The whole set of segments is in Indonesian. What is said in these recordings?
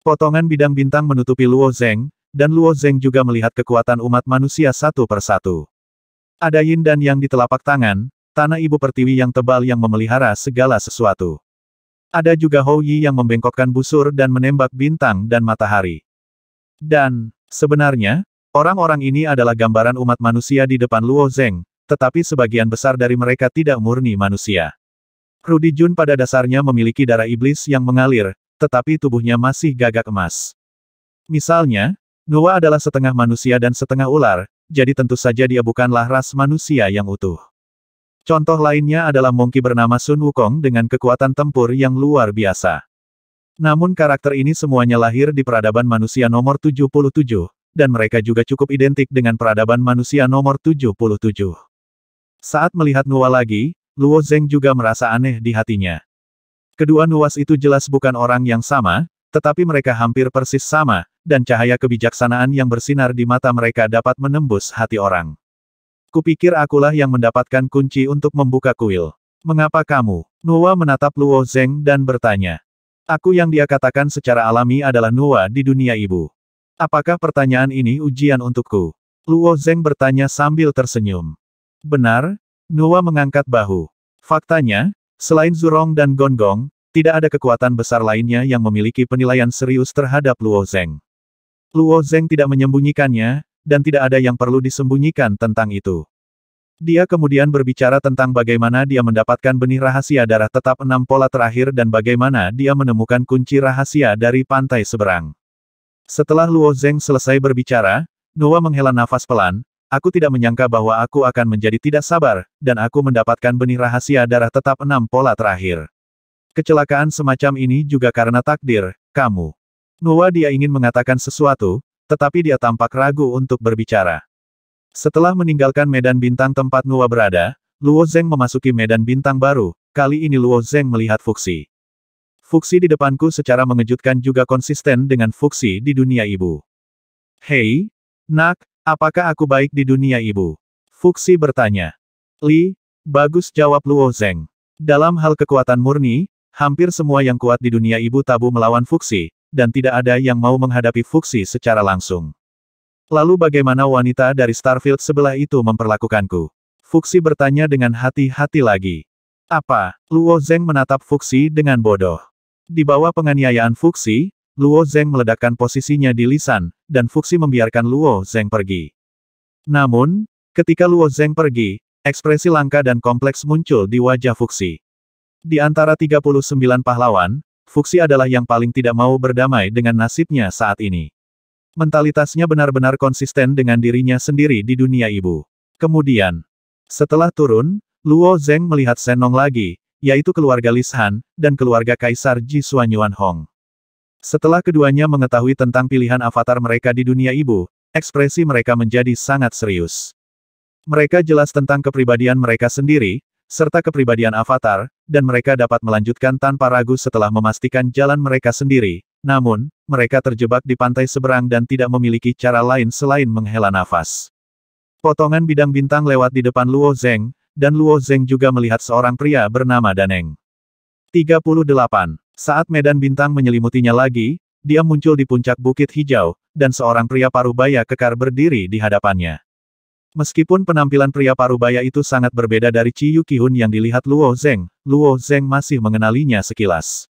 Potongan bidang bintang menutupi Luo Zeng, dan Luo Zeng juga melihat kekuatan umat manusia satu persatu. Ada yin dan yang di telapak tangan, tanah ibu pertiwi yang tebal yang memelihara segala sesuatu. Ada juga Hou Yi yang membengkokkan busur dan menembak bintang dan matahari. Dan, sebenarnya, orang-orang ini adalah gambaran umat manusia di depan Luo Zeng, tetapi sebagian besar dari mereka tidak murni manusia. Rudi Jun pada dasarnya memiliki darah iblis yang mengalir, tetapi tubuhnya masih gagak emas. Misalnya, Nuwa adalah setengah manusia dan setengah ular, jadi tentu saja dia bukanlah ras manusia yang utuh. Contoh lainnya adalah Monkey bernama Sun Wukong dengan kekuatan tempur yang luar biasa. Namun karakter ini semuanya lahir di peradaban manusia nomor 77, dan mereka juga cukup identik dengan peradaban manusia nomor 77. Saat melihat Nuwa lagi, Luo Zeng juga merasa aneh di hatinya. Kedua Nuwas itu jelas bukan orang yang sama, tetapi mereka hampir persis sama, dan cahaya kebijaksanaan yang bersinar di mata mereka dapat menembus hati orang. Kupikir akulah yang mendapatkan kunci untuk membuka kuil. Mengapa kamu? Nuwa menatap Luo Zeng dan bertanya. Aku yang dia katakan secara alami adalah Nuwa di dunia ibu. Apakah pertanyaan ini ujian untukku? Luo Zeng bertanya sambil tersenyum. Benar, Nuwa mengangkat bahu. Faktanya, selain Zurong dan Gongong, tidak ada kekuatan besar lainnya yang memiliki penilaian serius terhadap Luo Zeng. Luo Zeng tidak menyembunyikannya, dan tidak ada yang perlu disembunyikan tentang itu. Dia kemudian berbicara tentang bagaimana dia mendapatkan benih rahasia darah tetap 6 pola terakhir dan bagaimana dia menemukan kunci rahasia dari pantai seberang. Setelah Luo Zeng selesai berbicara, Nuwa menghela nafas pelan. Aku tidak menyangka bahwa aku akan menjadi tidak sabar, dan aku mendapatkan benih rahasia darah tetap 6 pola terakhir. Kecelakaan semacam ini juga karena takdir, kamu. Nuwa dia ingin mengatakan sesuatu, tetapi dia tampak ragu untuk berbicara. Setelah meninggalkan medan bintang tempat Nuwa berada, Luo Zeng memasuki medan bintang baru, kali ini Luo Zeng melihat Fuxi. Fuxi di depanku secara mengejutkan juga konsisten dengan Fuxi di dunia ibu. Hei, nak, apakah aku baik di dunia ibu? Fuxi bertanya. Li, bagus jawab Luo Zeng. Dalam hal kekuatan murni, hampir semua yang kuat di dunia ibu tabu melawan Fuxi, dan tidak ada yang mau menghadapi Fuxi secara langsung. Lalu bagaimana wanita dari Starfield sebelah itu memperlakukanku? Fuxi bertanya dengan hati-hati lagi. Apa? Luo Zeng menatap Fuxi dengan bodoh. Di bawah penganiayaan Fuxi, Luo Zeng meledakkan posisinya di lisan, dan Fuxi membiarkan Luo Zeng pergi. Namun, ketika Luo Zeng pergi, ekspresi langka dan kompleks muncul di wajah Fuxi. Di antara 39 pahlawan, Fuxi adalah yang paling tidak mau berdamai dengan nasibnya saat ini. Mentalitasnya benar-benar konsisten dengan dirinya sendiri di dunia ibu. Kemudian, setelah turun, Luo Zeng melihat Shen Nong lagi, yaitu keluarga Lis Han, dan keluarga Kaisar Ji Xuanyuan Hong. Setelah keduanya mengetahui tentang pilihan avatar mereka di dunia ibu, ekspresi mereka menjadi sangat serius. Mereka jelas tentang kepribadian mereka sendiri, serta kepribadian avatar, dan mereka dapat melanjutkan tanpa ragu setelah memastikan jalan mereka sendiri. Namun, mereka terjebak di pantai seberang dan tidak memiliki cara lain selain menghela nafas. Potongan bidang bintang lewat di depan Luo Zeng, dan Luo Zeng juga melihat seorang pria bernama Daneng. 38. Saat medan bintang menyelimutinya lagi, dia muncul di puncak bukit hijau, dan seorang pria parubaya kekar berdiri di hadapannya. Meskipun penampilan pria parubaya itu sangat berbeda dari Ciyu Qihun yang dilihat Luo Zeng masih mengenalinya sekilas.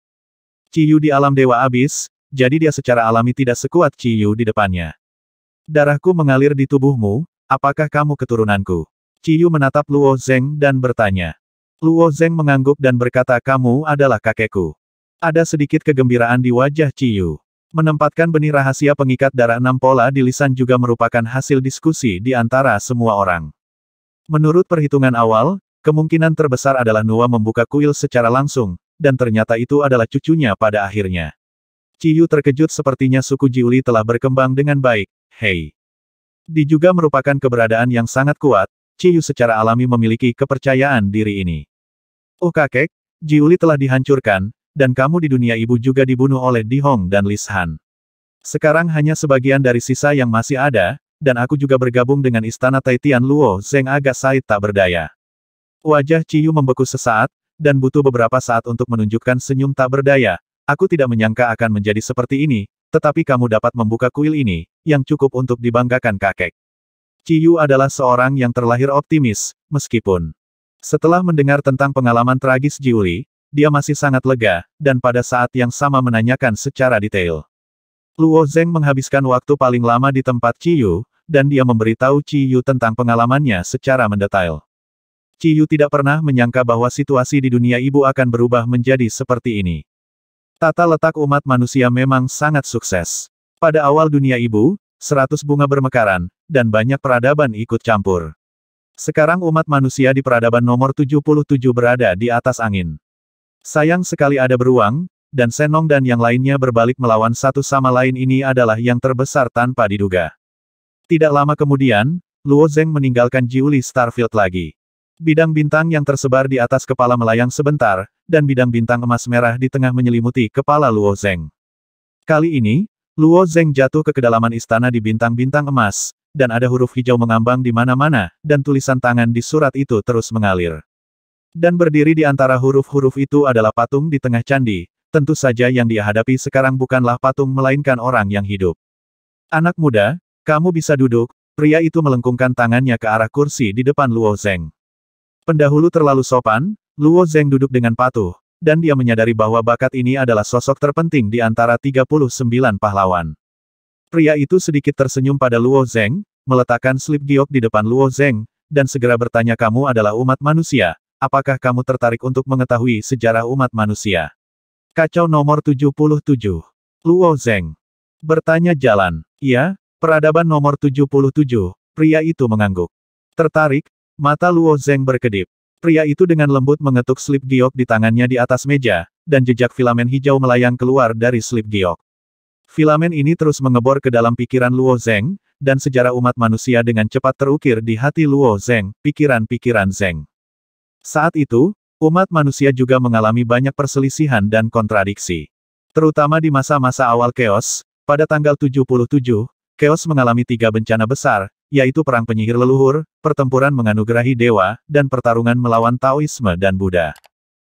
Ciyu di alam Dewa Abis, jadi dia secara alami tidak sekuat Ciyu di depannya. Darahku mengalir di tubuhmu, apakah kamu keturunanku? Ciyu menatap Luo Zeng dan bertanya. Luo Zeng mengangguk dan berkata kamu adalah kakekku. Ada sedikit kegembiraan di wajah Ciyu. Menempatkan benih rahasia pengikat darah 6 pola di lisan juga merupakan hasil diskusi di antara semua orang. Menurut perhitungan awal, kemungkinan terbesar adalah Nuwa membuka kuil secara langsung, dan ternyata itu adalah cucunya pada akhirnya. Ciyu terkejut sepertinya suku Jiuli telah berkembang dengan baik, hei. Di juga merupakan keberadaan yang sangat kuat, Ciyu secara alami memiliki kepercayaan diri ini. Oh kakek, Jiuli telah dihancurkan, dan kamu di dunia ibu juga dibunuh oleh Di Hong dan Lis Han. Sekarang hanya sebagian dari sisa yang masih ada, dan aku juga bergabung dengan istana Taitian. Luo Zeng agak sait tak berdaya. Wajah Ciyu membeku sesaat, dan butuh beberapa saat untuk menunjukkan senyum tak berdaya. Aku tidak menyangka akan menjadi seperti ini, tetapi kamu dapat membuka kuil ini, yang cukup untuk dibanggakan kakek. Qiyu adalah seorang yang terlahir optimis, meskipun setelah mendengar tentang pengalaman tragis Jiuli, dia masih sangat lega, dan pada saat yang sama menanyakan secara detail. Luo Zeng menghabiskan waktu paling lama di tempat Qiyu, dan dia memberitahu Qiyu tentang pengalamannya secara mendetail. Qiyu tidak pernah menyangka bahwa situasi di dunia ibu akan berubah menjadi seperti ini. Tata letak umat manusia memang sangat sukses. Pada awal dunia ibu, 100 bunga bermekaran, dan banyak peradaban ikut campur. Sekarang umat manusia di peradaban nomor 77 berada di atas angin. Sayang sekali ada beruang, dan Senong dan yang lainnya berbalik melawan satu sama lain. Ini adalah yang terbesar tanpa diduga. Tidak lama kemudian, Luo Zeng meninggalkan Jiuli Starfield lagi. Bidang bintang yang tersebar di atas kepala melayang sebentar, dan bidang bintang emas merah di tengah menyelimuti kepala Luo Zeng. Kali ini, Luo Zeng jatuh ke kedalaman istana di bintang-bintang emas, dan ada huruf hijau mengambang di mana-mana, dan tulisan tangan di surat itu terus mengalir. Dan berdiri di antara huruf-huruf itu adalah patung di tengah candi, tentu saja yang dia hadapi sekarang bukanlah patung melainkan orang yang hidup. Anak muda, kamu bisa duduk, pria itu melengkungkan tangannya ke arah kursi di depan Luo Zeng. Pendahulu terlalu sopan, Luo Zeng duduk dengan patuh, dan dia menyadari bahwa bakat ini adalah sosok terpenting di antara 39 pahlawan. Pria itu sedikit tersenyum pada Luo Zeng, meletakkan slip giok di depan Luo Zeng, dan segera bertanya, kamu adalah umat manusia, apakah kamu tertarik untuk mengetahui sejarah umat manusia? Kacau nomor 77. Luo Zeng bertanya jalan. Iya, peradaban nomor 77, pria itu mengangguk. Tertarik, mata Luo Zeng berkedip. Pria itu dengan lembut mengetuk slip giok di tangannya di atas meja, dan jejak filamen hijau melayang keluar dari slip giok. Filamen ini terus mengebor ke dalam pikiran Luo Zeng, dan sejarah umat manusia dengan cepat terukir di hati Luo Zeng, pikiran-pikiran Zeng. Saat itu, umat manusia juga mengalami banyak perselisihan dan kontradiksi. Terutama di masa-masa awal Chaos, pada tanggal 77, Chaos mengalami 3 bencana besar, yaitu perang penyihir leluhur, pertempuran menganugerahi dewa, dan pertarungan melawan Taoisme dan Buddha.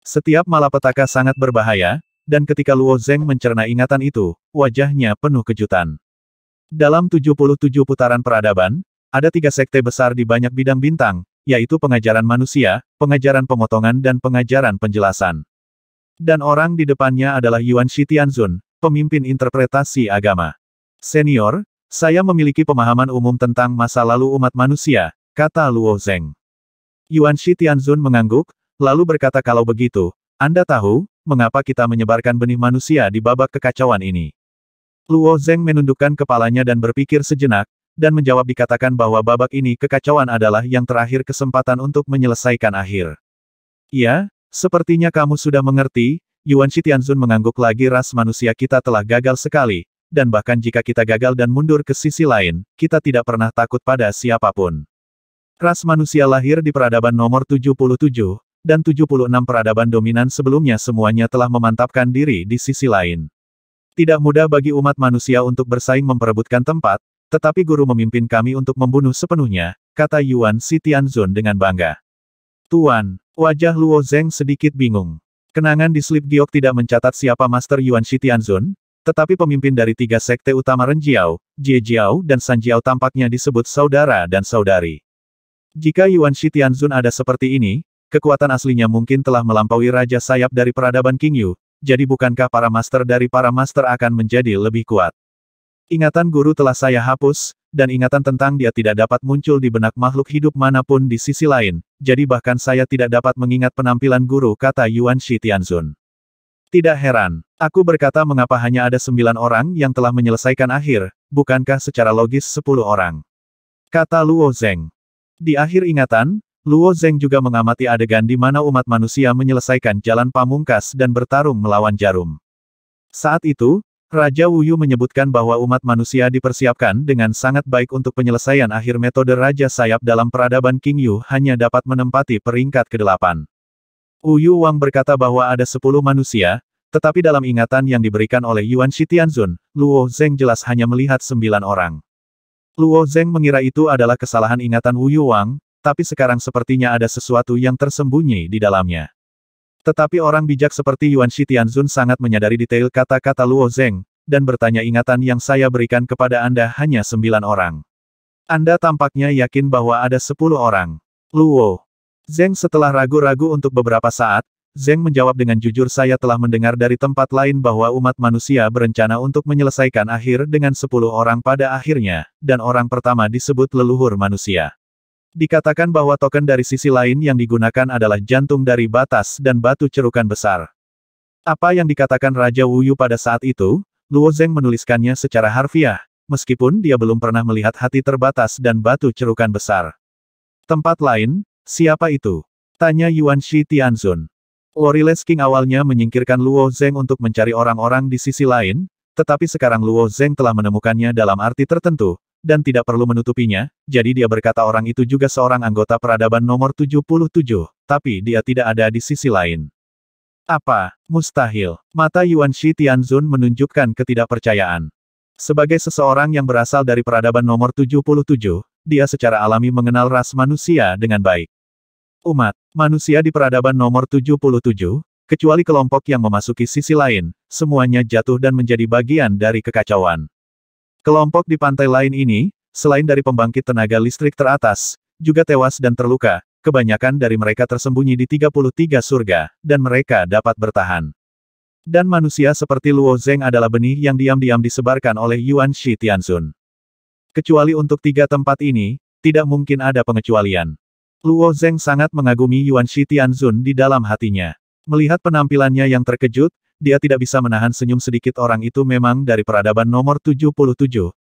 Setiap malapetaka sangat berbahaya, dan ketika Luo Zeng mencerna ingatan itu, wajahnya penuh kejutan. Dalam 77 putaran peradaban, ada 3 sekte besar di banyak bidang bintang, yaitu pengajaran manusia, pengajaran pemotongan dan pengajaran penjelasan. Dan orang di depannya adalah Yuan Shitianzun, pemimpin interpretasi agama. Senior, saya memiliki pemahaman umum tentang masa lalu umat manusia, kata Luo Zeng. Yuan Shitianzun mengangguk, lalu berkata, kalau begitu, Anda tahu, mengapa kita menyebarkan benih manusia di babak kekacauan ini? Luo Zeng menundukkan kepalanya dan berpikir sejenak, dan menjawab, dikatakan bahwa babak ini kekacauan adalah yang terakhir kesempatan untuk menyelesaikan akhir. Ya, sepertinya kamu sudah mengerti, Yuan Shitianzun mengangguk lagi, ras manusia kita telah gagal sekali, dan bahkan jika kita gagal dan mundur ke sisi lain, kita tidak pernah takut pada siapapun. Ras manusia lahir di peradaban nomor 77, dan 76 peradaban dominan sebelumnya semuanya telah memantapkan diri di sisi lain. Tidak mudah bagi umat manusia untuk bersaing memperebutkan tempat, tetapi guru memimpin kami untuk membunuh sepenuhnya, kata Yuan Shitianzun dengan bangga. Tuan, wajah Luo Zeng sedikit bingung. Kenangan di slip giok tidak mencatat siapa Master Yuan Shitianzun, tetapi pemimpin dari 3 sekte utama Renjiao, Jie Jiao dan San Jiao tampaknya disebut saudara dan saudari. Jika Yuan Shitianzun ada seperti ini, kekuatan aslinya mungkin telah melampaui Raja Sayap dari peradaban Qingyu, jadi bukankah para master dari para master akan menjadi lebih kuat? Ingatan guru telah saya hapus, dan ingatan tentang dia tidak dapat muncul di benak makhluk hidup manapun di sisi lain, jadi bahkan saya tidak dapat mengingat penampilan guru, kata Yuan Shitianzun. Tidak heran, aku berkata mengapa hanya ada 9 orang yang telah menyelesaikan akhir, bukankah secara logis 10 orang? Kata Luo Zeng. Di akhir ingatan, Luo Zeng juga mengamati adegan di mana umat manusia menyelesaikan jalan pamungkas dan bertarung melawan jarum. Saat itu, Raja Wu Yu menyebutkan bahwa umat manusia dipersiapkan dengan sangat baik untuk penyelesaian akhir. Metode Raja Sayap dalam peradaban Qingyu hanya dapat menempati peringkat ke-8. Wu Yu Wang berkata bahwa ada 10 manusia, tetapi dalam ingatan yang diberikan oleh Yuan Shitianzun, Luo Zeng jelas hanya melihat 9 orang. Luo Zeng mengira itu adalah kesalahan ingatan Wu Yu Wang, tapi sekarang sepertinya ada sesuatu yang tersembunyi di dalamnya. Tetapi orang bijak seperti Yuan Shitianzun sangat menyadari detail kata-kata Luo Zeng, dan bertanya ingatan yang saya berikan kepada Anda hanya 9 orang. Anda tampaknya yakin bahwa ada 10 orang. Luo Zeng setelah ragu-ragu untuk beberapa saat, Zeng menjawab dengan jujur, saya telah mendengar dari tempat lain bahwa umat manusia berencana untuk menyelesaikan akhir dengan 10 orang pada akhirnya, dan orang pertama disebut leluhur manusia. Dikatakan bahwa token dari sisi lain yang digunakan adalah jantung dari batas dan batu cerukan besar. Apa yang dikatakan Raja Wuyu pada saat itu? Luo Zeng menuliskannya secara harfiah, meskipun dia belum pernah melihat hati terbatas dan batu cerukan besar. Tempat lain, siapa itu? Tanya Yuan Shi Tianzun. Warriors King awalnya menyingkirkan Luo Zeng untuk mencari orang-orang di sisi lain, tetapi sekarang Luo Zeng telah menemukannya dalam arti tertentu, dan tidak perlu menutupinya, jadi dia berkata orang itu juga seorang anggota peradaban nomor 77, tapi dia tidak ada di sisi lain. Apa? Mustahil. Mata Yuan Shi Tianzun menunjukkan ketidakpercayaan. Sebagai seseorang yang berasal dari peradaban nomor 77, dia secara alami mengenal ras manusia dengan baik. Umat manusia di peradaban nomor 77, kecuali kelompok yang memasuki sisi lain, semuanya jatuh dan menjadi bagian dari kekacauan. Kelompok di pantai lain ini, selain dari pembangkit tenaga listrik teratas, juga tewas dan terluka. Kebanyakan dari mereka tersembunyi di 33 surga, dan mereka dapat bertahan. Dan manusia seperti Luo Zeng adalah benih yang diam-diam disebarkan oleh Yuan Shi Tianzun. Kecuali untuk 3 tempat ini, tidak mungkin ada pengecualian. Luo Zeng sangat mengagumi Yuan Shi Tianzun di dalam hatinya. Melihat penampilannya yang terkejut, dia tidak bisa menahan senyum sedikit. Orang itu memang dari peradaban nomor 77,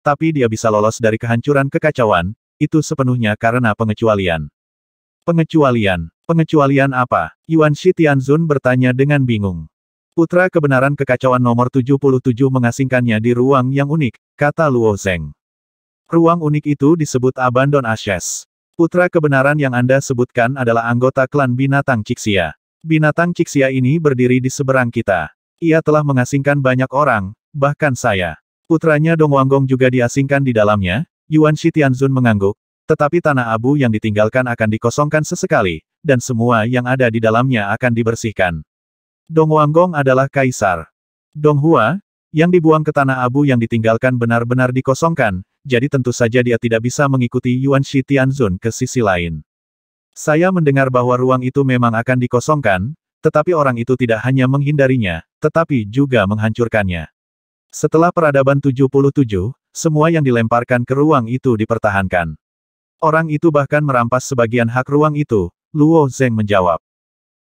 tapi dia bisa lolos dari kehancuran kekacauan, itu sepenuhnya karena pengecualian. Pengecualian? Pengecualian apa? Yuan Shi Tianzun bertanya dengan bingung. Putra kebenaran kekacauan nomor 77 mengasingkannya di ruang yang unik, kata Luo Zeng. Ruang unik itu disebut Abandon Ashes. Putra kebenaran yang Anda sebutkan adalah anggota klan binatang Cixia. Binatang Cixia ini berdiri di seberang kita. Ia telah mengasingkan banyak orang, bahkan saya. Putranya Dong Wanggong juga diasingkan di dalamnya. Yuan Shi Tianzun mengangguk. Tetapi tanah abu yang ditinggalkan akan dikosongkan sesekali, dan semua yang ada di dalamnya akan dibersihkan. Dong Wanggong adalah kaisar. Dong Hua, yang dibuang ke tanah abu yang ditinggalkan benar-benar dikosongkan, jadi tentu saja dia tidak bisa mengikuti Yuan Shi Tianzun ke sisi lain. Saya mendengar bahwa ruang itu memang akan dikosongkan, tetapi orang itu tidak hanya menghindarinya, tetapi juga menghancurkannya. Setelah peradaban 77, semua yang dilemparkan ke ruang itu dipertahankan. Orang itu bahkan merampas sebagian hak ruang itu, Luo Zeng menjawab.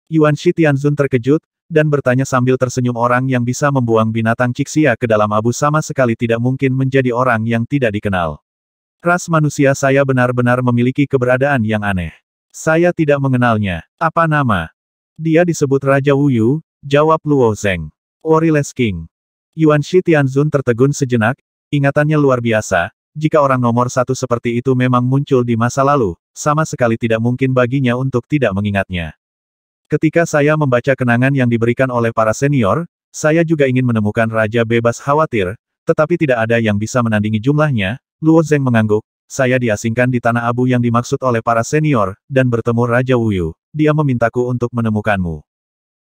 Yuan Shi Tianzun terkejut, dan bertanya sambil tersenyum, orang yang bisa membuang binatang Cixia ke dalam abu sama sekali tidak mungkin menjadi orang yang tidak dikenal. Ras manusia saya benar-benar memiliki keberadaan yang aneh. Saya tidak mengenalnya. Apa nama? Dia disebut Raja Wuyu, jawab Luo Zeng. Warriors King. Yuan Shi Tianzun tertegun sejenak, ingatannya luar biasa. Jika orang nomor 1 seperti itu memang muncul di masa lalu, sama sekali tidak mungkin baginya untuk tidak mengingatnya. Ketika saya membaca kenangan yang diberikan oleh para senior, saya juga ingin menemukan Raja Bebas Khawatir, tetapi tidak ada yang bisa menandingi jumlahnya. Luo Zeng mengangguk, saya diasingkan di tanah abu yang dimaksud oleh para senior, dan bertemu Raja Wuyu. Dia memintaku untuk menemukanmu.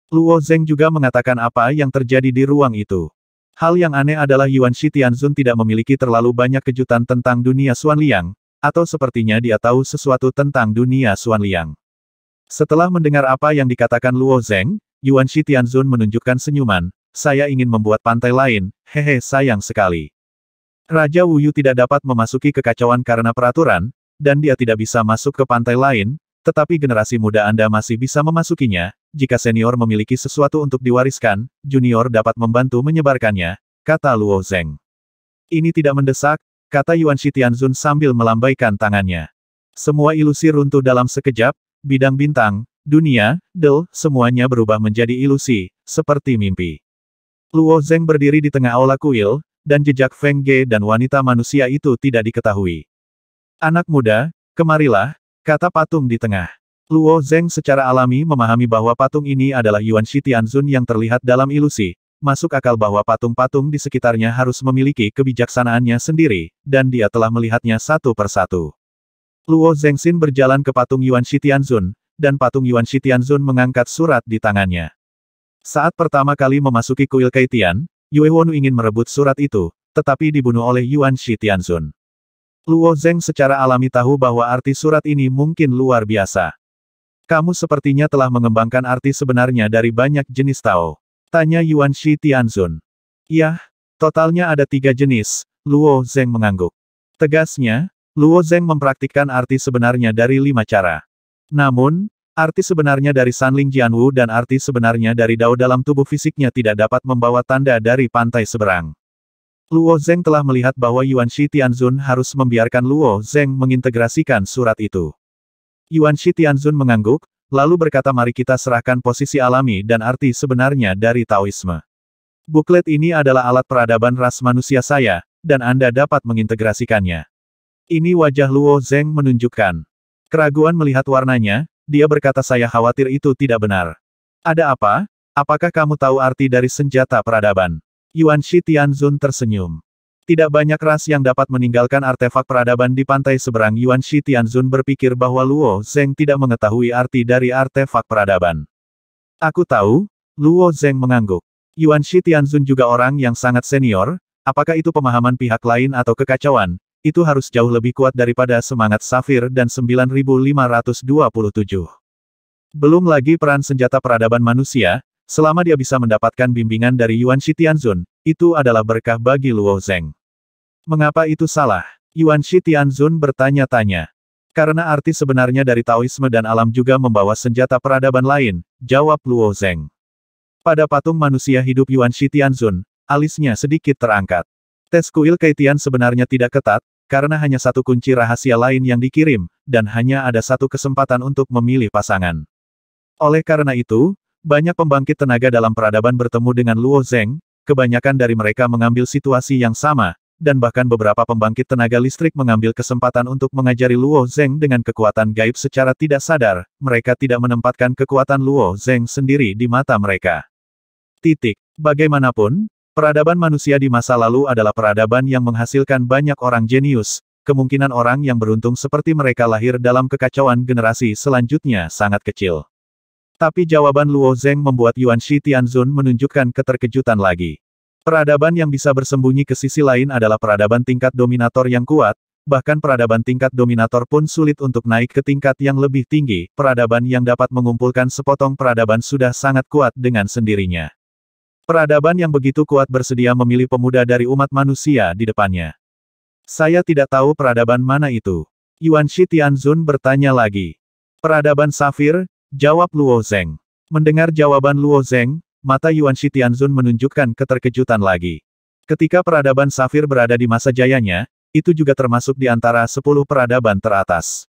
Luo Zeng juga mengatakan apa yang terjadi di ruang itu. Hal yang aneh adalah Yuan Shi Tianzun tidak memiliki terlalu banyak kejutan tentang dunia Xuanliang, atau sepertinya dia tahu sesuatu tentang dunia Xuanliang. Setelah mendengar apa yang dikatakan Luo Zeng, Yuan Shi Tianzun menunjukkan senyuman, saya ingin membuat pantai lain, hehe sayang sekali. Raja Wuyu tidak dapat memasuki kekacauan karena peraturan, dan dia tidak bisa masuk ke pantai lain, tetapi generasi muda Anda masih bisa memasukinya. Jika senior memiliki sesuatu untuk diwariskan, junior dapat membantu menyebarkannya, kata Luo Zeng. Ini tidak mendesak, kata Yuan Shi Tianzun sambil melambaikan tangannya. Semua ilusi runtuh dalam sekejap, bidang bintang, dunia, semuanya berubah menjadi ilusi, seperti mimpi. Luo Zeng berdiri di tengah aula kuil, dan jejak Feng Ge dan wanita manusia itu tidak diketahui. Anak muda, kemarilah, kata patung di tengah. Luo Zeng secara alami memahami bahwa patung ini adalah Yuan Shi Tianzun yang terlihat dalam ilusi. Masuk akal bahwa patung-patung di sekitarnya harus memiliki kebijaksanaannya sendiri, dan dia telah melihatnya satu persatu. Luo Zengxin berjalan ke patung Yuan Shi Tianzun, dan patung Yuan Shi Tianzun mengangkat surat di tangannya. Saat pertama kali memasuki kuil Keitian, Yue Wonu ingin merebut surat itu, tetapi dibunuh oleh Yuan Shi Tianzun. Luo Zeng secara alami tahu bahwa arti surat ini mungkin luar biasa. Kamu sepertinya telah mengembangkan arti sebenarnya dari banyak jenis Tao. Tanya Yuan Shi Tianzun. Iya, totalnya ada 3 jenis, Luo Zeng mengangguk. Tegasnya, Luo Zeng mempraktikkan arti sebenarnya dari 5 cara. Namun, arti sebenarnya dari Sanling Jianwu dan arti sebenarnya dari Dao dalam tubuh fisiknya tidak dapat membawa tanda dari pantai seberang. Luo Zeng telah melihat bahwa Yuan Shi Tianzun harus membiarkan Luo Zeng mengintegrasikan surat itu. Yuan Shi Tianzun mengangguk, lalu berkata mari kita serahkan posisi alami dan arti sebenarnya dari Taoisme. Buklet ini adalah alat peradaban ras manusia saya, dan Anda dapat mengintegrasikannya. Ini wajah Luo Zeng menunjukkan keraguan melihat warnanya, dia berkata saya khawatir itu tidak benar. Ada apa? Apakah kamu tahu arti dari senjata peradaban? Yuan Shi Tianzun tersenyum. Tidak banyak ras yang dapat meninggalkan artefak peradaban di pantai seberang. Yuan Shi Tianzun berpikir bahwa Luo Zeng tidak mengetahui arti dari artefak peradaban. Aku tahu, Luo Zeng mengangguk. Yuan Shi Tianzun juga orang yang sangat senior, apakah itu pemahaman pihak lain atau kekacauan, itu harus jauh lebih kuat daripada semangat Safir dan 9527. Belum lagi peran senjata peradaban manusia, selama dia bisa mendapatkan bimbingan dari Yuan Shi Tianzun, itu adalah berkah bagi Luo Zeng. Mengapa itu salah? Yuan Shi Tianzun bertanya-tanya. Karena arti sebenarnya dari Taoisme dan alam juga membawa senjata peradaban lain, jawab Luo Zeng. Pada patung manusia hidup Yuan Shi Tianzun, alisnya sedikit terangkat. Tes kuil Keitian sebenarnya tidak ketat, karena hanya satu kunci rahasia lain yang dikirim, dan hanya ada satu kesempatan untuk memilih pasangan. Oleh karena itu, banyak pembangkit tenaga dalam peradaban bertemu dengan Luo Zeng, kebanyakan dari mereka mengambil situasi yang sama, dan bahkan beberapa pembangkit tenaga listrik mengambil kesempatan untuk mengajari Luo Zeng dengan kekuatan gaib secara tidak sadar, mereka tidak menempatkan kekuatan Luo Zeng sendiri di mata mereka. Bagaimanapun, peradaban manusia di masa lalu adalah peradaban yang menghasilkan banyak orang jenius, kemungkinan orang yang beruntung seperti mereka lahir dalam kekacauan generasi selanjutnya sangat kecil. Tapi jawaban Luo Zeng membuat Yuan Shi Tianzun menunjukkan keterkejutan lagi. Peradaban yang bisa bersembunyi ke sisi lain adalah peradaban tingkat dominator yang kuat, bahkan peradaban tingkat dominator pun sulit untuk naik ke tingkat yang lebih tinggi, peradaban yang dapat mengumpulkan sepotong peradaban sudah sangat kuat dengan sendirinya. Peradaban yang begitu kuat bersedia memilih pemuda dari umat manusia di depannya. Saya tidak tahu peradaban mana itu. Yuan Shi Tianzun bertanya lagi. Peradaban Safir, jawab Luo Zeng. Mendengar jawaban Luo Zeng, mata Yuan Shi Tianzun menunjukkan keterkejutan lagi. Ketika peradaban Safir berada di masa jayanya, itu juga termasuk di antara 10 peradaban teratas.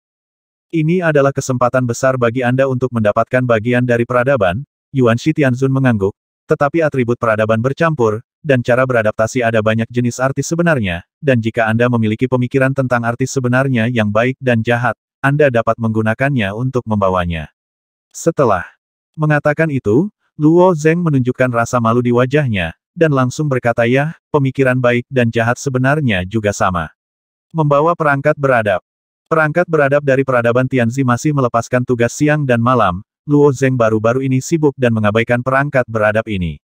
Ini adalah kesempatan besar bagi Anda untuk mendapatkan bagian dari peradaban, Yuan Shi Tianzun mengangguk. Tetapi atribut peradaban bercampur, dan cara beradaptasi ada banyak jenis arti sebenarnya, dan jika Anda memiliki pemikiran tentang arti sebenarnya yang baik dan jahat, Anda dapat menggunakannya untuk membawanya. Setelah mengatakan itu, Luo Zeng menunjukkan rasa malu di wajahnya, dan langsung berkata ya, pemikiran baik dan jahat sebenarnya juga sama. Membawa perangkat beradab. Perangkat beradab dari peradaban Tianzi masih melepaskan tugas siang dan malam. Luo Zeng baru-baru ini sibuk dan mengabaikan perangkat beradab ini.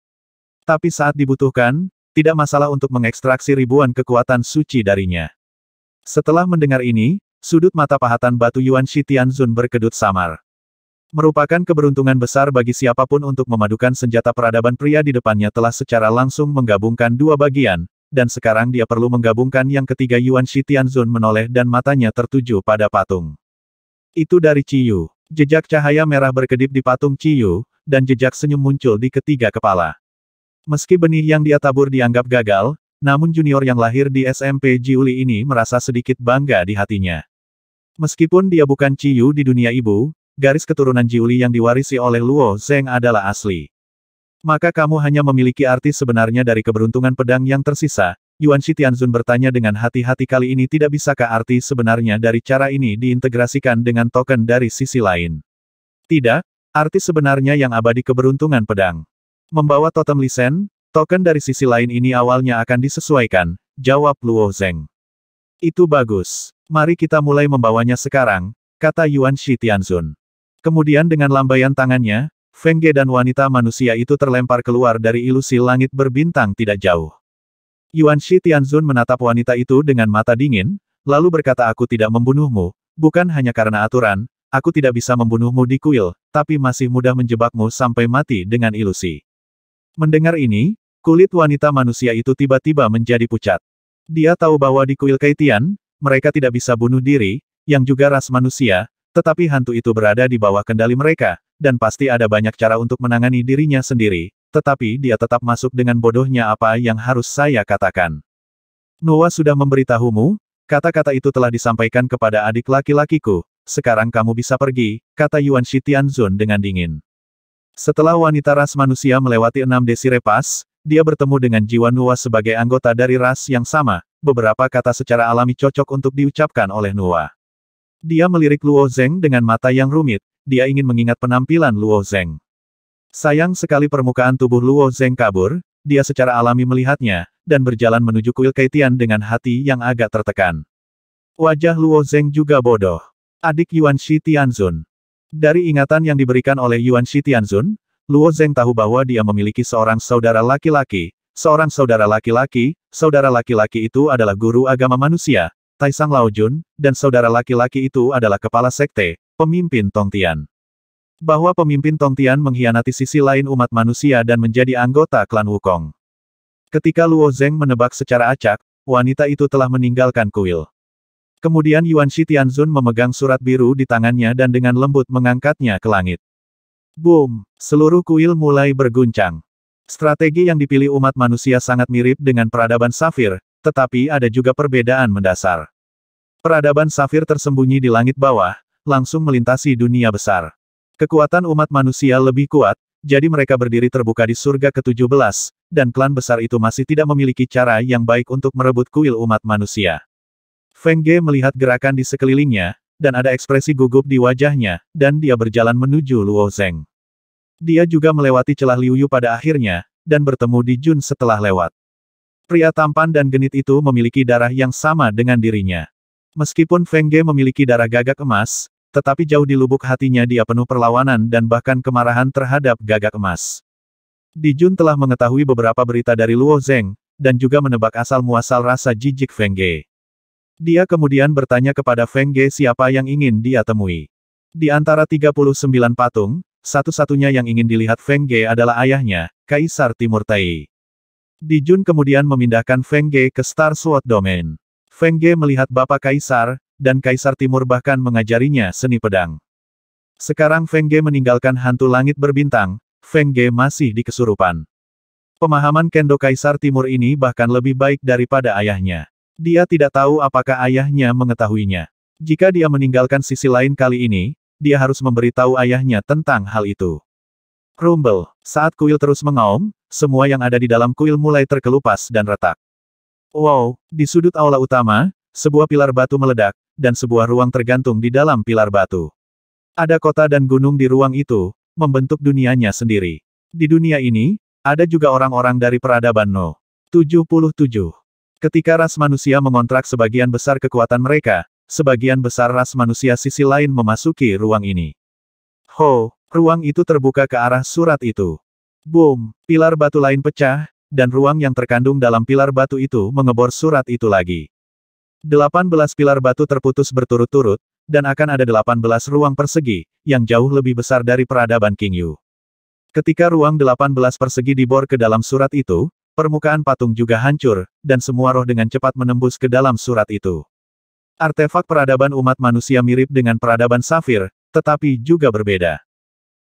Tapi saat dibutuhkan, tidak masalah untuk mengekstraksi ribuan kekuatan suci darinya. Setelah mendengar ini, sudut mata pahatan batu Yuan Shi Tianzun berkedut samar. Merupakan keberuntungan besar bagi siapapun untuk memadukan senjata peradaban pria di depannya telah secara langsung menggabungkan dua bagian, dan sekarang dia perlu menggabungkan yang ketiga. Yuan Shi Tianzun menoleh dan matanya tertuju pada patung. Itu dari Ciyu. Jejak cahaya merah berkedip di patung Ciyu, dan jejak senyum muncul di ketiga kepala. Meski benih yang dia tabur dianggap gagal, namun junior yang lahir di SMP Jiuli ini merasa sedikit bangga di hatinya. Meskipun dia bukan Ciyu di dunia ibu, garis keturunan Jiuli yang diwarisi oleh Luo Zeng adalah asli. Maka kamu hanya memiliki arti sebenarnya dari keberuntungan pedang yang tersisa. Yuan Shi Tianzun bertanya dengan hati-hati kali ini tidak bisakah arti sebenarnya dari cara ini diintegrasikan dengan token dari sisi lain. Tidak, arti sebenarnya yang abadi keberuntungan pedang. Membawa totem lisen, token dari sisi lain ini awalnya akan disesuaikan, jawab Luo Zeng. Itu bagus. Mari kita mulai membawanya sekarang, kata Yuan Shi Tianzun. Kemudian dengan lambaian tangannya, Feng Ge dan wanita manusia itu terlempar keluar dari ilusi langit berbintang tidak jauh. Yuan Shi Tianzun menatap wanita itu dengan mata dingin, lalu berkata, aku tidak membunuhmu, bukan hanya karena aturan, aku tidak bisa membunuhmu di kuil, tapi masih mudah menjebakmu sampai mati dengan ilusi. Mendengar ini, kulit wanita manusia itu tiba-tiba menjadi pucat. Dia tahu bahwa di kuil Keitian, mereka tidak bisa bunuh diri, yang juga ras manusia, tetapi hantu itu berada di bawah kendali mereka, dan pasti ada banyak cara untuk menangani dirinya sendiri, tetapi dia tetap masuk dengan bodohnya apa yang harus saya katakan. Noah sudah memberitahumu, kata-kata itu telah disampaikan kepada adik laki-lakiku, sekarang kamu bisa pergi, kata Yuan Shi Tianzun dengan dingin. Setelah wanita ras manusia melewati 6 desire pas, dia bertemu dengan jiwa Noah sebagai anggota dari ras yang sama, beberapa kata secara alami cocok untuk diucapkan oleh Noah. Dia melirik Luo Zeng dengan mata yang rumit, dia ingin mengingat penampilan Luo Zeng. Sayang sekali permukaan tubuh Luo Zeng kabur, dia secara alami melihatnya, dan berjalan menuju kuil Keitian dengan hati yang agak tertekan. Wajah Luo Zeng juga bodoh. Adik Yuan Shi Tianzun. Dari ingatan yang diberikan oleh Yuan Shi Tianzun, Luo Zeng tahu bahwa dia memiliki seorang saudara laki-laki. Seorang saudara laki-laki itu adalah guru agama manusia, Taisang Laojun, dan saudara laki-laki itu adalah kepala sekte, pemimpin Tongtian. Bahwa pemimpin Tongtian mengkhianati sisi lain umat manusia dan menjadi anggota klan Wukong. Ketika Luo Zeng menebak secara acak, wanita itu telah meninggalkan kuil. Kemudian Yuan Shi Tianzun memegang surat biru di tangannya dan dengan lembut mengangkatnya ke langit. Boom! Seluruh kuil mulai berguncang. Strategi yang dipilih umat manusia sangat mirip dengan peradaban safir, tetapi ada juga perbedaan mendasar. Peradaban safir tersembunyi di langit bawah, langsung melintasi dunia besar. Kekuatan umat manusia lebih kuat, jadi mereka berdiri terbuka di surga ke-17, dan klan besar itu masih tidak memiliki cara yang baik untuk merebut kuil umat manusia. Feng Ge melihat gerakan di sekelilingnya, dan ada ekspresi gugup di wajahnya, dan dia berjalan menuju Luo Zeng. Dia juga melewati celah Liu Yu pada akhirnya, dan bertemu di Jun setelah lewat. Pria tampan dan genit itu memiliki darah yang sama dengan dirinya. Meskipun Feng Ge memiliki darah gagak emas, tetapi jauh di lubuk hatinya dia penuh perlawanan dan bahkan kemarahan terhadap gagak emas. Di Jun telah mengetahui beberapa berita dari Luo Zeng, dan juga menebak asal-muasal rasa jijik Feng Ge. Dia kemudian bertanya kepada Feng Ge siapa yang ingin dia temui. Di antara 39 patung, satu-satunya yang ingin dilihat Feng Ge adalah ayahnya, Kaisar Timur Tai. Di Jun kemudian memindahkan Feng Ge ke Star Sword Domain. Feng Ge melihat Bapak Kaisar, dan Kaisar Timur bahkan mengajarinya seni pedang. Sekarang Feng Ge meninggalkan hantu langit berbintang, Feng Ge masih di kesurupan. Pemahaman Kendo Kaisar Timur ini bahkan lebih baik daripada ayahnya. Dia tidak tahu apakah ayahnya mengetahuinya. Jika dia meninggalkan sisi lain kali ini, dia harus memberitahu ayahnya tentang hal itu. Rumble. Saat kuil terus mengaum, semua yang ada di dalam kuil mulai terkelupas dan retak. Wow, di sudut aula utama, sebuah pilar batu meledak, dan sebuah ruang tergantung di dalam pilar batu. Ada kota dan gunung di ruang itu, membentuk dunianya sendiri. Di dunia ini, ada juga orang-orang dari peradaban No. 77. Ketika ras manusia mengontrak sebagian besar kekuatan mereka, sebagian besar ras manusia sisi lain memasuki ruang ini. Ho, ruang itu terbuka ke arah surat itu. Boom, pilar batu lain pecah, dan ruang yang terkandung dalam pilar batu itu mengebor surat itu lagi. 18 pilar batu terputus berturut-turut, dan akan ada 18 ruang persegi, yang jauh lebih besar dari peradaban King Yu. Ketika ruang 18 persegi dibor ke dalam surat itu, permukaan patung juga hancur, dan semua roh dengan cepat menembus ke dalam surat itu. Artefak peradaban umat manusia mirip dengan peradaban safir, tetapi juga berbeda.